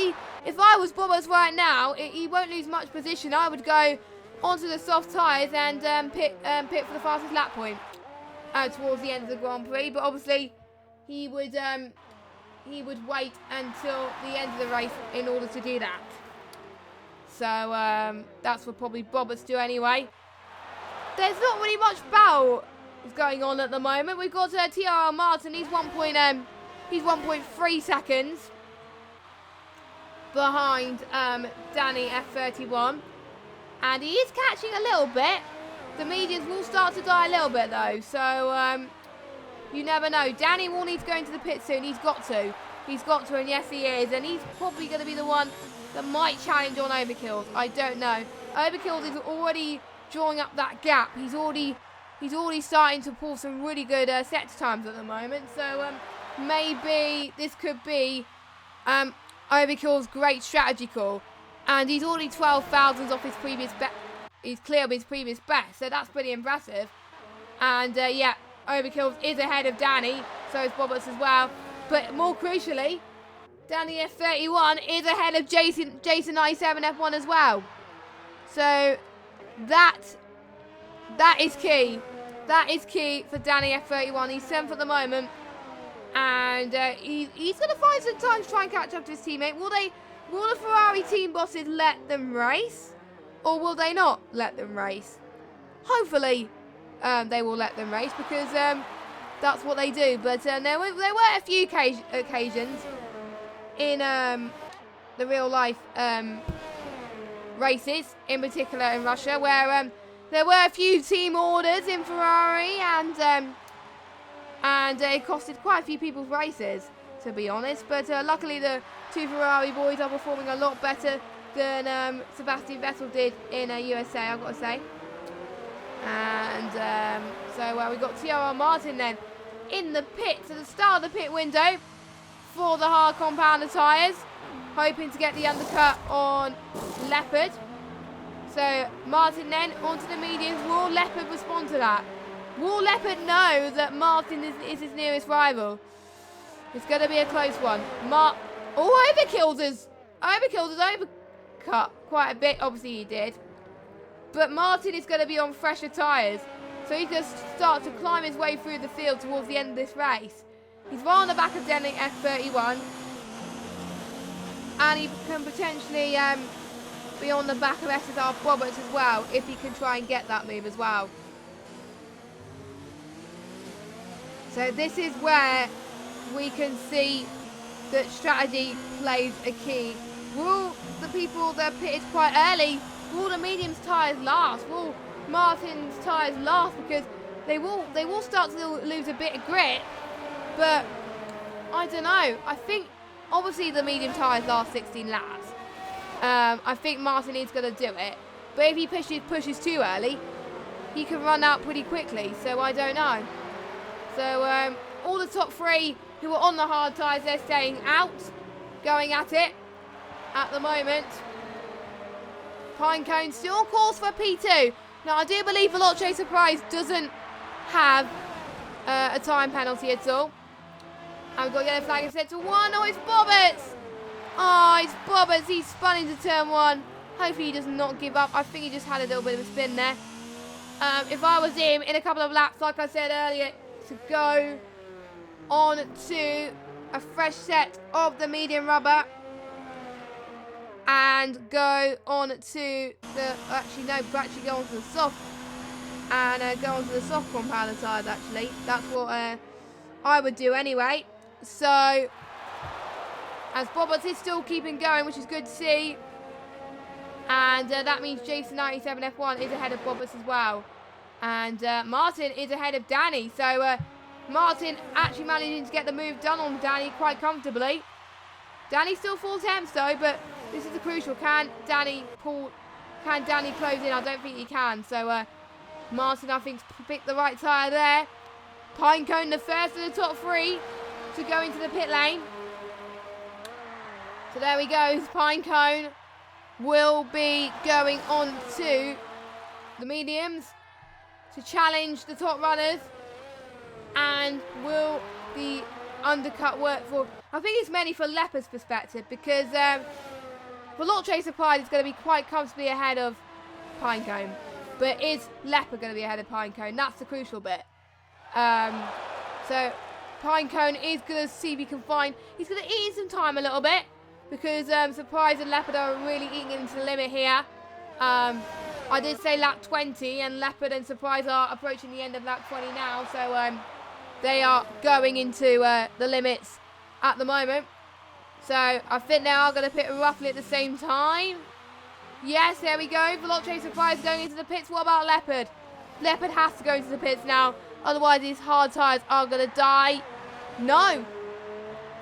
If I was Bobberts right now, he won't lose much position. I would go onto the soft tyres and pit for the fastest lap point towards the end of the Grand Prix. But obviously, he would wait until the end of the race in order to do that. So that's what probably Bobberts do anyway. There's not really much battle going on at the moment. We've got TRL Martin. He's 1.3 seconds behind Danny F31, and he is catching a little bit. The medians will start to die a little bit though, so you never know. Danny will need to go into the pit soon. He's got to, and yes he is, and he's probably going to be the one that might challenge on Overkills. I don't know. Overkills is already drawing up that gap. He's already starting to pull some really good set times at the moment. So maybe this could be Overkill's great strategy call. And he's already 12 thousandths off his previous bet. He's clear of his previous best, so that's pretty impressive. And yeah, Overkills is ahead of Danny, so is Bobberts as well. But more crucially, Danny F31 is ahead of Jason 97 F1 as well. So that is key. That is key for Danny F31. He's 7th at the moment, and he's going to find some time to try and catch up to his teammate. Will the Ferrari team bosses let them race, or will they not let them race? Hopefully, they will let them race, because that's what they do. But there were a few occasions in the real life races, in particular in Russia, where there were a few team orders in Ferrari, and it costed quite a few people's races, to be honest. But luckily the two Ferrari boys are performing a lot better than Sebastian Vettel did in USA, I've got to say. And so we've got TRL Martin then in the pits at the start of the pit window for the hard compounded tyres, hoping to get the undercut on Leopard. So Martin then onto the mediums. Will Leopard respond to that? Will Leopard know that Martin is his nearest rival? It's going to be a close one. Overkills Overkilled has overcut quite a bit. Obviously, he did. But Martin is going to be on fresher tyres. So he's going to start to climb his way through the field towards the end of this race. He's right on the back of Denny F31. And he can potentially be on the back of SSR Roberts as well, if he can try and get that move as well. So this is where we can see that strategy plays a key. Will the people that pitted quite early, will the mediums tyres last? Will Martin's tyres last? Because they will start to lose a bit of grip. But I don't know. I think obviously the medium tyres last 16 laps. I think Martin is going to do it. But if he pushes too early, he can run out pretty quickly. So I don't know. So all the top three who are on the hard tyres, they're staying out, going at it at the moment. Pinecone still on course for P2. Now I do believe Veloce Surprise doesn't have a time penalty at all. And we've got yellow flag and set to 1. Oh, it's Bobberts! Oh, it's Bobberts. He's spun into turn 1. Hopefully he does not give up. I think he just had a little bit of a spin there. If I was him, in a couple of laps, like I said earlier, to go on to a fresh set of the medium rubber and go on to the, actually go on to the soft and go on to the soft compounder tyres actually. That's what I would do anyway. So, as Bobberts is still keeping going, which is good to see. And that means Jason97 F1 is ahead of Bobberts as well. And Martin is ahead of Danny. So, Martin actually managing to get the move done on Danny quite comfortably. Danny still 4 temps though, but this is the crucial. Can Danny close in? I don't think he can. So, Martin, I think, picked the right tyre there. Pinecone, the first of the top 3 to go into the pit lane. So there we go. Pinecone will be going on to the mediums to challenge the top runners. And will the undercut work for... I think it's mainly for Leopard's perspective because Veloce Surprise is going to be quite comfortably ahead of Pinecone. But is Leopard going to be ahead of Pinecone? That's the crucial bit. So Pinecone is going to see if he can find... He's going to eat in some time a little bit because Surprise and Leopard are really eating into the limit here. I did say lap 20 and Leopard and Surprise are approaching the end of lap 20 now. So they are going into the limits at the moment. So I think they are going to pit roughly at the same time. Yes, there we go. Veloce Surprise going into the pits. What about Leopard? Leopard has to go into the pits now. Otherwise, his hard tyres are going to die. No.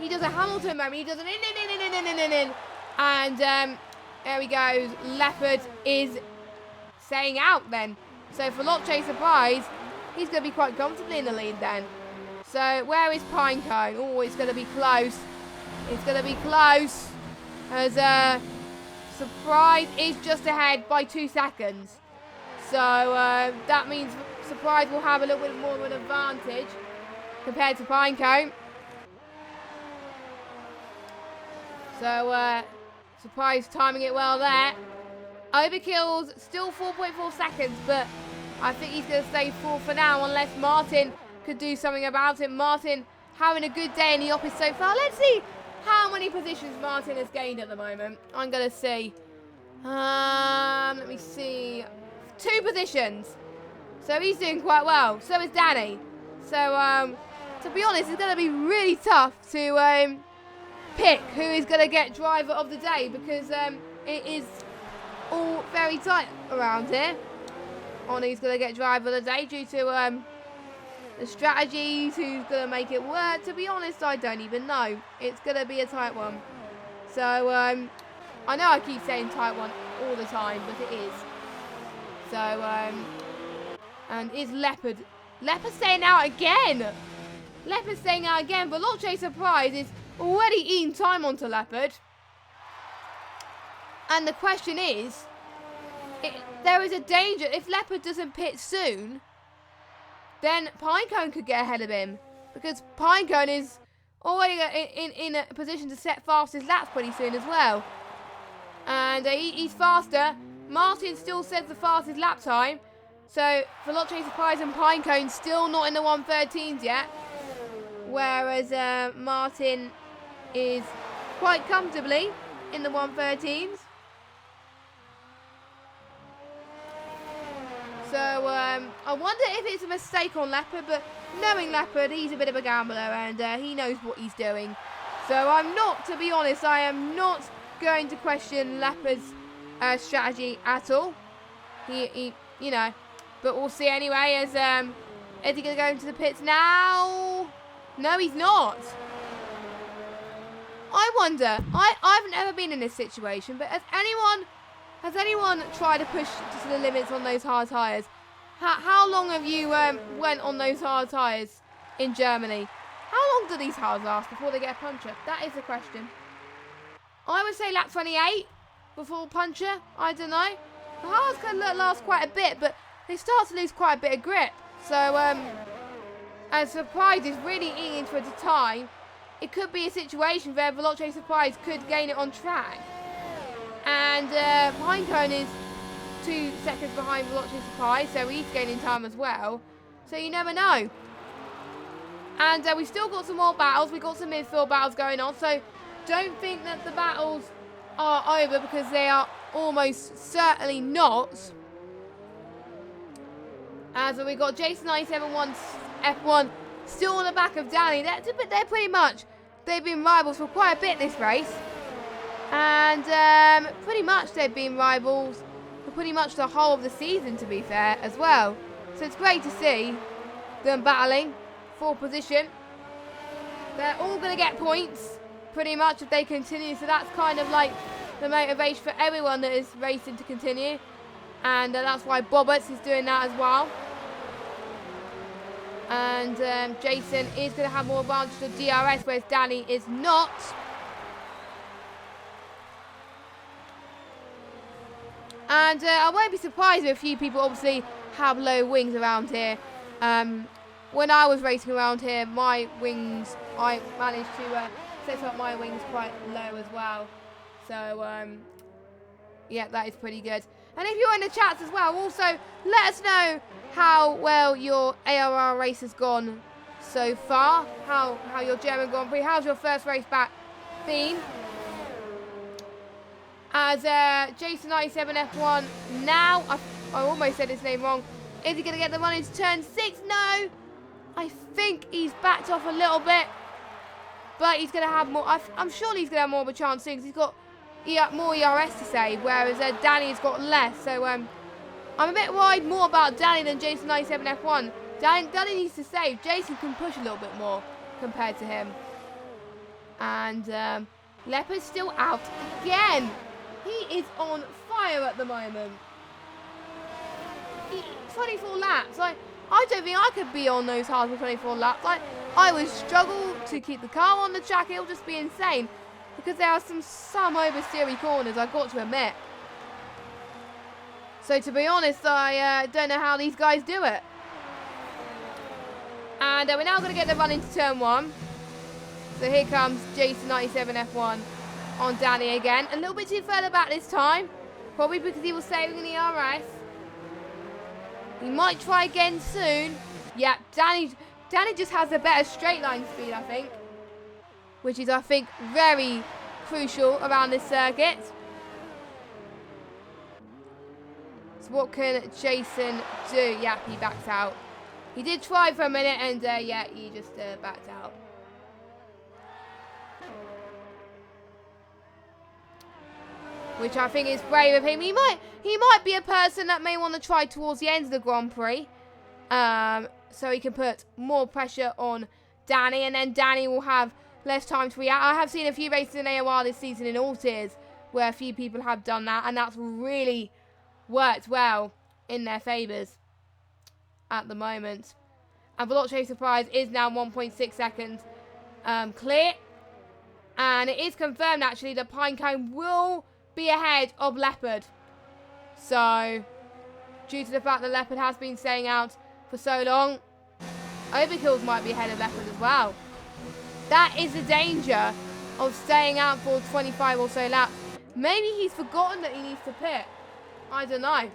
He does a Hamilton moment. He does an in. And there he goes. Leopard is staying out then. So Veloce Surprise, he's going to be quite comfortably in the lead then. So where is Pinecone? Oh, it's going to be close. It's going to be close. As Surprise is just ahead by 2 seconds. So that means Surprise will have a little bit more of an advantage compared to Pinecone. So Surprise timing it well there. Overkill's still 4.4 seconds, but I think he's going to stay 4 for now unless Martin could do something about it. Martin having a good day in the office so far. Let's see how many positions Martin has gained at the moment. I'm going to see. Let me see. 2 positions. So he's doing quite well. So is Danny. So, to be honest, it's going to be really tough to pick who is going to get driver of the day because it is all very tight around here. Oni's going to get driver of the day due to the strategies, who's going to make it work. To be honest, I don't even know. It's going to be a tight one. So, I know I keep saying tight one all the time, but it is. So, and is Leopard staying out again? Leopard staying out again, but Veloce Surprise is already eating time onto Leopard. And the question is, there is a danger, if Leopard doesn't pit soon, then Pinecone could get ahead of him. Because Pinecone is already in a position to set fastest laps pretty soon as well. And he's faster. Martin still says the fastest lap time. So, Veloce Surprise and Pinecone still not in the 113s yet. Whereas Martin is quite comfortably in the 113s. So, I wonder if it's a mistake on Leopard, but knowing Leopard, he's a bit of a gambler and he knows what he's doing. So, I'm not, to be honest, I am not going to question Leopard's strategy at all. He, you know, but we'll see anyway. As is he going to go into the pits now? No, he's not. I wonder. I've never been in this situation, but has anyone tried to push to the limits on those hard tyres? How long have you went on those hard tyres in Germany? How long do these tyres last before they get a puncture? That is the question. I would say lap 28 before puncture. I don't know. The hards can last quite a bit, but they start to lose quite a bit of grip. So, as Surprise is really eating into it at a time, it could be a situation where Veloce Surprise could gain it on track. And Pinecone is 2 seconds behind Veloce Surprise, so he's gaining time as well. So you never know. And we've still got some more battles. We've got some midfield battles going on. So don't think that the battles are over, because they are almost certainly not. As we've got Jason 971 F1 still on the back of Danny. They're pretty much, they've been rivals for quite a bit this race. And pretty much they've been rivals for pretty much the whole of the season, to be fair, as well. So it's great to see them battling for position. They're all going to get points, pretty much, if they continue. So that's kind of like the motivation for everyone that is racing to continue. And that's why Bobberts is doing that as well. And Jason is going to have more advantage of DRS, whereas Danny is not. And I won't be surprised if a few people obviously have low wings around here. When I was racing around here, my wings, I managed to set up my wings quite low as well. So, yeah, that is pretty good. And if you're in the chats as well, also let us know how well your AOR race has gone so far. How your German Grand Prix, how's your first race back been? As Jason 97 F1 now, I almost said his name wrong. Is he going to get the run into turn 6? No. I think he's backed off a little bit. But he's going to have more, I'm sure he's going to have more of a chance soon, because he's got more ERS to save, whereas Danny's got less. So I'm a bit worried more about Danny than Jason 97 F1. Danny needs to save. Jason can push a little bit more compared to him. And Leopard's still out again. He is on fire at the moment. 24 laps. Like, I don't think I could be on those hards for 24 laps. Like, I would struggle to keep the car on the track. It'll just be insane. Because there are some oversteery corners, I've got to admit. So to be honest, I don't know how these guys do it. And we're now going to get the run into turn 1. So here comes Jason 97 F1 on Danny again. A little bit too further back this time. Probably because he was saving in the RS. He might try again soon. Yeah, Danny just has a better straight line speed, I think. Which is, I think, very crucial around this circuit. So what can Jason do? Yeah, he backs out. He did try for a minute and, yeah, he just backed out. Which I think is brave of him. He might be a person that may want to try towards the end of the Grand Prix. So he can put more pressure on Danny, and then Danny will have less time to react. I have seen a few races in AOR this season in all tiers where a few people have done that, and that's really worked well in their favours at the moment. And Veloce Surprise is now 1.6 seconds clear. And it is confirmed, actually, that Pinecone will be ahead of Leopard. So, due to the fact that Leopard has been staying out for so long, Overkills might be ahead of Leopard as well. That is the danger of staying out for 25 or so laps. Maybe he's forgotten that he needs to pit. I don't know.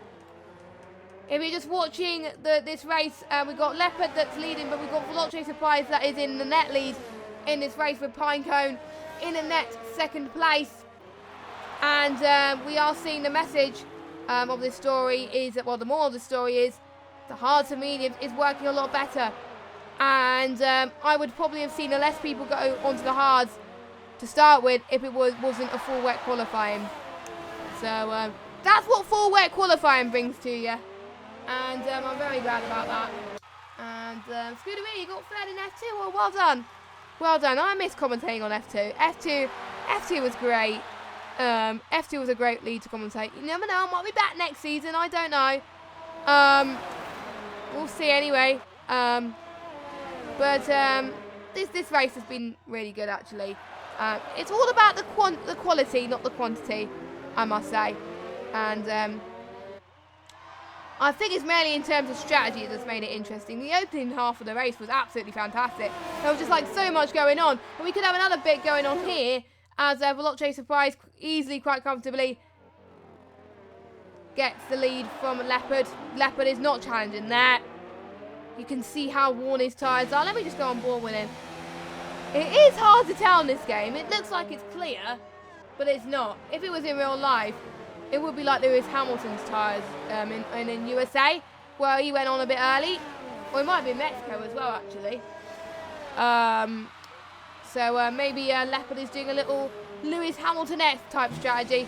If you're just watching this race, we've got Leopard that's leading, but we've got Veloce Surprise that is in the net lead in this race with Pinecone in a net second place. And we are seeing the message of this story is that, well, the moral of the story is the hard to mediums is working a lot better. And I would probably have seen less people go onto the hards to start with if it wasn't a full wet qualifying. So that's what full wet qualifying brings to you. And I'm very glad about that. And Scooter, you got third in F2. Well, well done. Well done. I miss commentating on F2. F2 was great. F2 was a great lead to commentate. You never know. I might be back next season. I don't know. We'll see anyway. But this race has been really good, actually. It's all about the quality, not the quantity, I must say. And I think it's mainly in terms of strategy that's made it interesting. The opening half of the race was absolutely fantastic. There was just like so much going on. And we could have another bit going on here as Veloce Surprise easily, quite comfortably gets the lead from Leopard. Leopard is not challenging that. You can see how worn his tyres are. Let me just go on board with him. It is hard to tell in this game. It looks like it's clear, but it's not. If it was in real life, it would be like Lewis Hamilton's tyres in USA, where he went on a bit early. Or it might be Mexico as well, actually. So maybe Leopard is doing a little Lewis Hamilton-esque type strategy.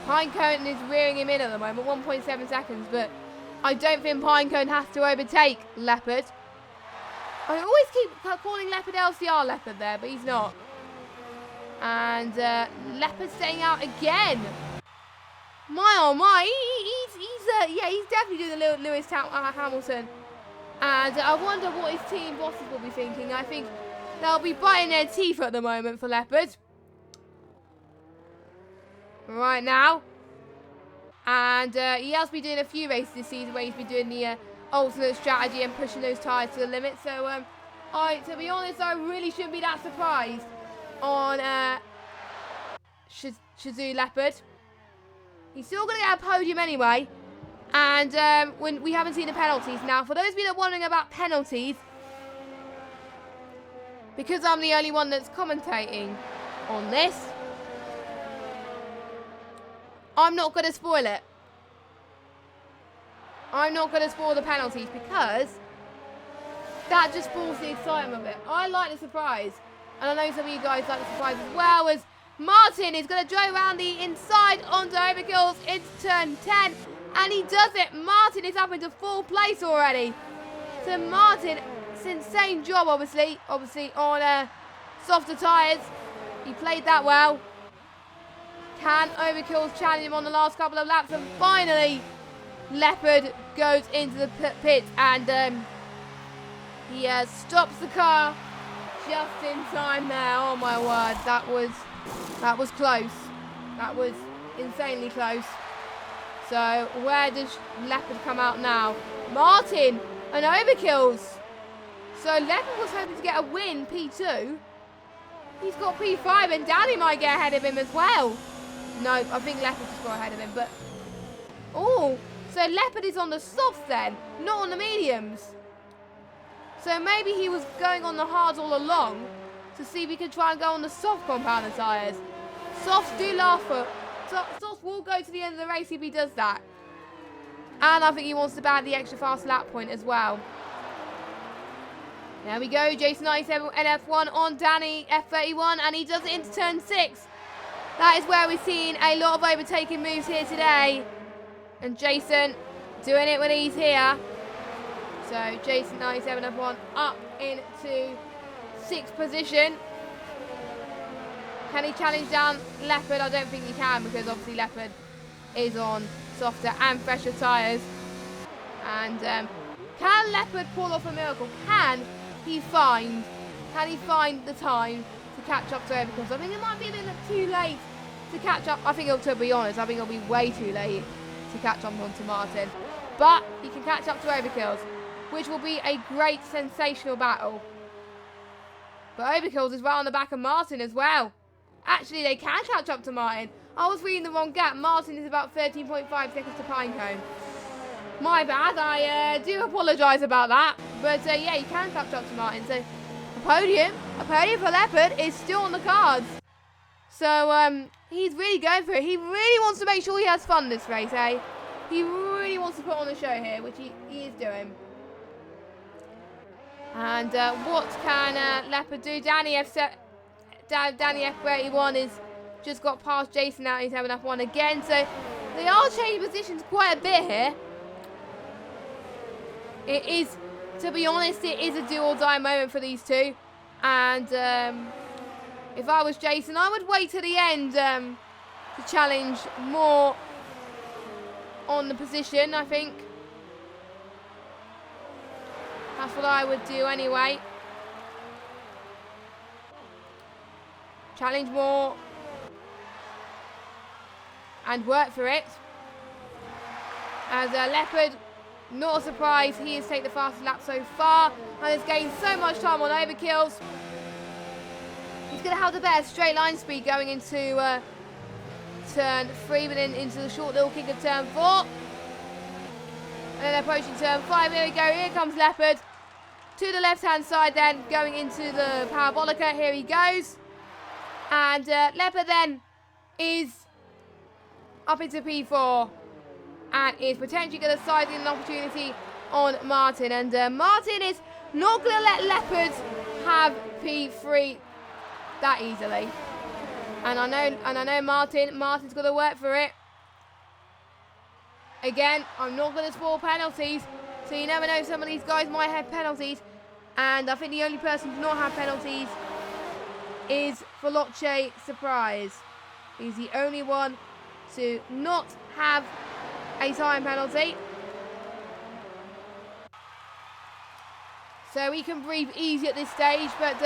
Pinecone is rearing him in at the moment, 1.7 seconds, but I don't think Pinecone has to overtake Leopard. I always keep calling Leopard LCR Leopard there, but he's not. And Leopard staying out again. My oh my, he's definitely doing the Lewis Hamilton. And I wonder what his team bosses will be thinking. I think they'll be biting their teeth at the moment for Leopard. Right now. And he has been doing a few races this season where he's been doing the alternate strategy and pushing those tyres to the limit. So, to be honest, I really shouldn't be that surprised on Shazoo Leopard. He's still going to get a podium anyway. And when we haven't seen the penalties. Now, for those of you that are wondering about penalties, because I'm the only one that's commentating on this, I'm not going to spoil it. I'm not going to spoil the penalties because that just spoils the excitement of it. I like the surprise. And I know some of you guys like the surprise as well. As Martin is going to drive around the inside onto overkills into turn 10. And he does it. Martin is up into full place already. So Martin, it's an insane job, obviously on softer tyres. He played that well. Can overkills challenge him on the last couple of laps? And finally, Leopard goes into the pit and he stops the car just in time there. Oh my word, that was close. That was insanely close. So where does Leopard come out now? Martin and overkills. So Leopard was hoping to get a win, P2. He's got P5 and Danny might get ahead of him as well. No, I think Leopard just got ahead of him, but... Oh, so Leopard is on the softs then, not on the mediums. So maybe he was going on the hards all along to see if he could try and go on the soft compounder tyres. Softs do last for... Softs will go to the end of the race if he does that. And I think he wants to ban the extra fast lap point as well. There we go, Jason 97 NF1 on Danny F31, and he does it into turn 6. That is where we've seen a lot of overtaking moves here today. And Jason doing it when he's here. So Jason 97 F1 up into 6th position. Can he challenge down Leopard? I don't think he can, because obviously Leopard is on softer and fresher tyres. And can Leopard pull off a miracle? Can he find the time to catch up to overkills? I think it might be a bit too late to catch up. I think to be honest, I think it'll be way too late to catch up onto Martin. But he can catch up to overkills, which will be a great, sensational battle. But overkills is right on the back of Martin as well. Actually, they can catch up to Martin. I was reading the wrong gap. Martin is about 13.5 seconds to Pinecone. My bad. I do apologise about that. But yeah, you can catch up to Martin. So a podium for Leopard is still on the cards. So he's really going for it. He really wants to make sure he has fun this race, eh? He really wants to put on a show here, which he is doing. And what can Leopard do? Danny F31 is just got past Jason now. He's having F1 again. So they are changing positions quite a bit here. It is, to be honest, it is a do or die moment for these two. And if I was Jason, I would wait to the end to challenge more on the position, I think. That's what I would do anyway. Challenge more. And work for it. As Leopard, not a surprise, he has taken the fastest lap so far. And has gained so much time on overkills. He's going to have the better straight line speed going into turn 3, but then into the short little kick of turn 4. And then approaching turn 5. Here we go. Here comes Leopard. To the left-hand side then, going into the Parabolica. Here he goes. And Leopard then is up into P4. And is potentially going to side in an opportunity on Martin. And Martin is not going to let Leopard have P3 that easily. And I know Martin's got to work for it. Again, I'm not going to spoil penalties. So you never know, some of these guys might have penalties. And I think the only person to not have penalties is Veloce Surprise. He's the only one to not have a time penalty. So we can breathe easy at this stage, but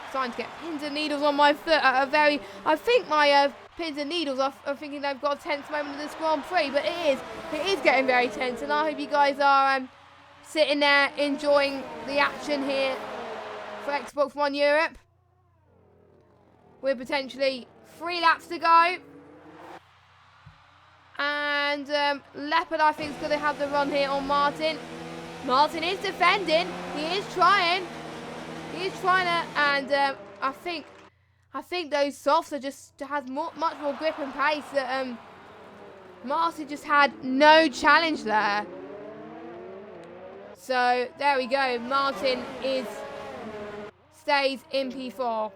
starting to get pins and needles on my foot at a very... I think my pins and needles are thinking they've got a tense moment of this Grand Prix, but it is getting very tense, and I hope you guys are sitting there enjoying the action here for Xbox One Europe. With potentially 3 laps to go. And Leopard, I think, is going to have the run here on Martin. Martin is defending. He is trying. He is trying to, and I think those softs are just has much more grip and pace. That Martin just had no challenge there. So there we go. Martin stays in P4.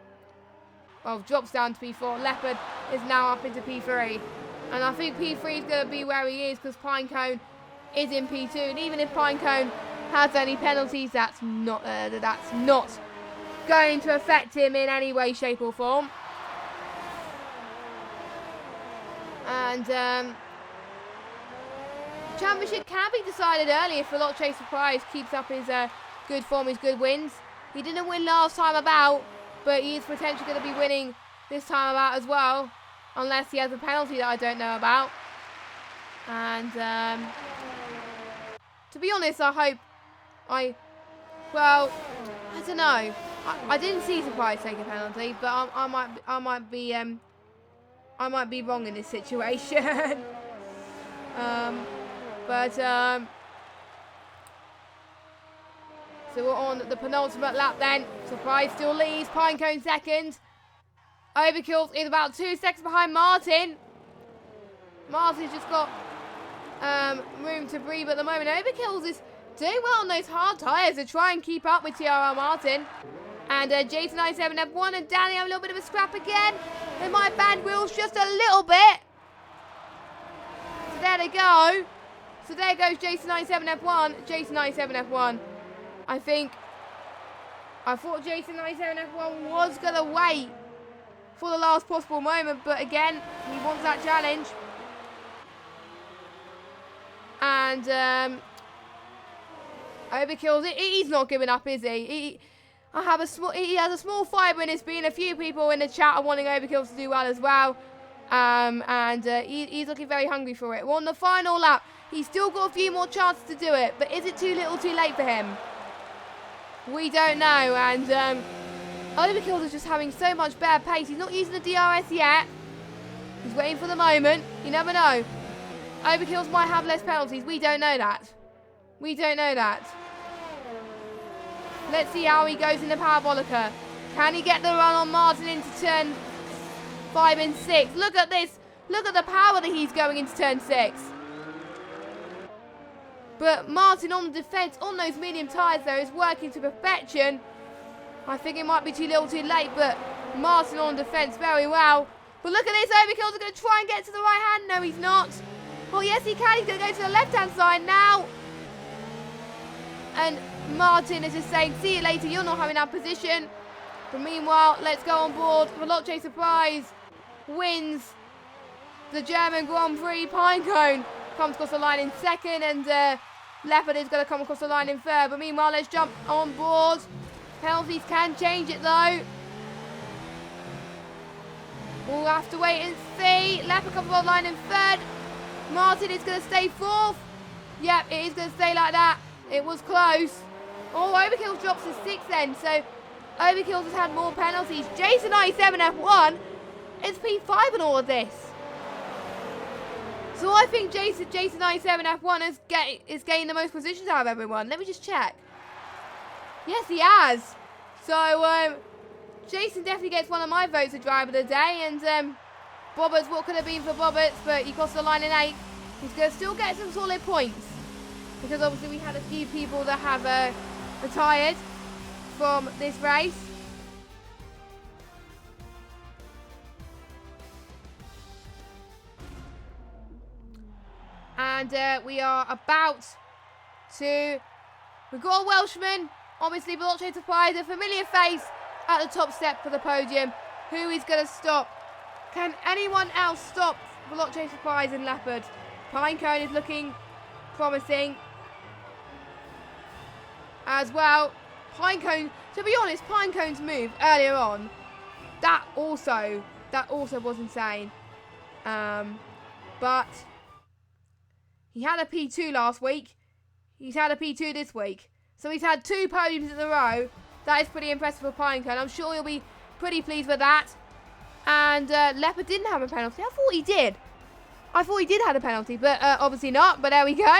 Well, drops down to P4. Leopard is now up into P3. And I think P3 is going to be where he is because Pinecone is in P2. And even if Pinecone has any penalties, that's not going to affect him in any way, shape or form. And championship can be decided early if Veloce Surprise keeps up his good form, his good wins. He didn't win last time about, but he is potentially going to be winning this time about as well. Unless he has a penalty that I don't know about. And to be honest, I don't know. I didn't see Surprise take a penalty, but I might be wrong in this situation. So we're on the penultimate lap then. Surprise still leads. Pinecone second. Overkills is about 2 seconds behind Martin. Martin's just got room to breathe at the moment. Overkills is doing well on those hard tyres to try and keep up with TRL Martin. And Jason 97 F1 and Danny have a little bit of a scrap again. They might bend wheels just a little bit. So there they go. So there goes Jason 97 F1. Jason 97 F1. I thought Jason 97 F1 was going to wait for the last possible moment, but again, he wants that challenge. And Overkills, he's not giving up, is he? He has a small fibre in his being. A few people in the chat are wanting Overkills to do well as well. He's looking very hungry for it. We're on the final lap. He's still got a few more chances to do it, but is it too little too late for him? We don't know. And Overkills is just having so much better pace. He's not using the DRS yet. He's waiting for the moment. You never know. Overkills might have less penalties. We don't know that. We don't know that. Let's see how he goes in the Parabolica. Can he get the run on Martin into turn 5 and 6? Look at this. Look at the power that he's going into turn 6. But Martin on the defence, on those medium tyres though, is working to perfection. I think it might be too little too late, but Martin on defence very well. But look at this, Overkill's going to try and get to the right hand. No, he's not. Oh, yes, he can. He's going to go to the left-hand side now. And Martin is just saying, see you later, you're not having that position. But meanwhile, let's go on board. Veloce Surprise wins the German Grand Prix. Pinecone comes across the line in second, and Leopard is going to come across the line in third. But meanwhile, let's jump on board. Penalties can change it, though. We'll have to wait and see. Leopard comes across the line in third. Martin is going to stay fourth. Yep, it is going to stay like that. It was close. Oh, Overkill drops to 6th then. So, Overkill has had more penalties. Jason 97 F1 is P5 in all of this. So, I think Jason 97 F1 is gaining the most positions out of everyone. Let me just check. Yes, he has. So, Jason definitely gets one of my votes of driver of the day. And, Bobberts, what could have been for Bobberts, but he crossed the line in 8th. He's going to still get some solid points. Because obviously we had a few people that have retired from this race. And we are about to... We've got a Welshman. Obviously, Veloce Surprise, a familiar face at the top step for the podium. Who is going to stop? Can anyone else stop Veloce Surprise and Leopard? Pinecone is looking promising as well. Pinecone, to be honest, Pinecone's move earlier on, that also was insane. But he had a P2 last week. He's had a P2 this week. So he's had 2 podiums in a row. That is pretty impressive for Pinecone. I'm sure he'll be pretty pleased with that. And Leopard didn't have a penalty. I thought he did. I thought he did have a penalty, but obviously not. But there we go.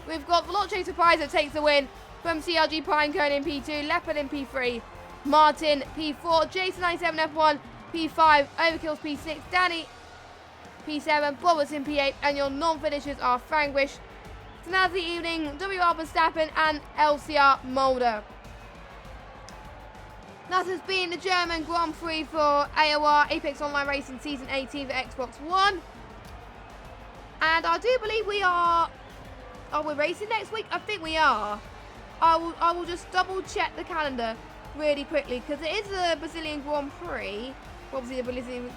We've got Veloce Surprise that takes the win from CRG Pinecone in P2, Leopard in P3, Martin P4, Jason 97 F1 P5, Overkill's P6, Danny P7, Bobberts in P8, and your non-finishers are Franglish, Snazzy Evening, WR Verstappen, and LCR Mulder. That has been the German Grand Prix for AOR, Apex Online Racing Season 18 for Xbox One. And I do believe we are... Are we racing next week? I think we are. I will just double check the calendar really quickly, because it is a Brazilian Grand Prix. Obviously the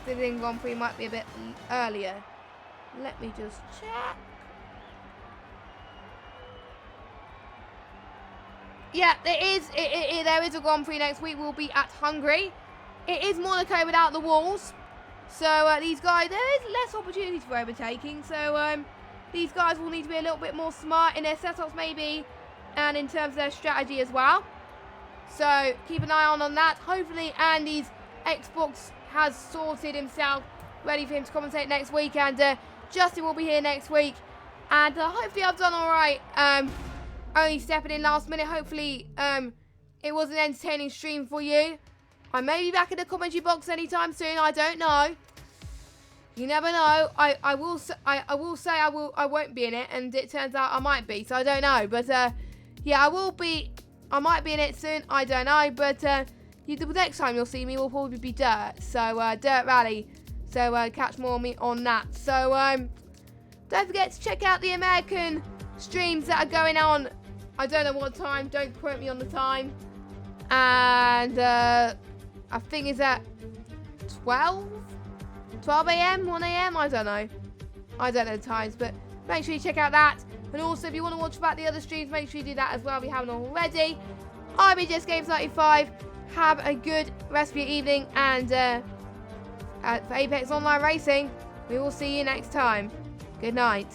Brazilian Grand Prix might be a bit earlier. Let me just check. Yeah, there is a Grand Prix next week. We'll be at Hungary. It is Monaco without the walls. So these guys, there is less opportunities for overtaking. So these guys will need to be a little bit more smart in their setups maybe. And in terms of their strategy as well. So keep an eye on that. Hopefully Andy's Xbox has sorted himself. Ready for him to commentate next week. And Justin will be here next week. And hopefully I've done alright. Only stepping in last minute. Hopefully it was an entertaining stream for you. I may be back in the commentary box anytime soon. I don't know. You never know. I will say I won't be in it, and it turns out I might be. So I don't know. But yeah, I will be. I might be in it soon. I don't know. But the next time you'll see me will probably be Dirt. So Dirt Rally. So catch more of me on that. So don't forget to check out the American streams that are going on. I don't know what time. Don't quote me on the time. And I think it's at 12 a.m., 1 a.m. I don't know the times, but make sure you check out that. And also, if you want to watch about the other streams, make sure you do that as well if you haven't already. I've been Jess Games 95. Have a good rest of your evening, and for Apex Online Racing, we will see you next time. Good night.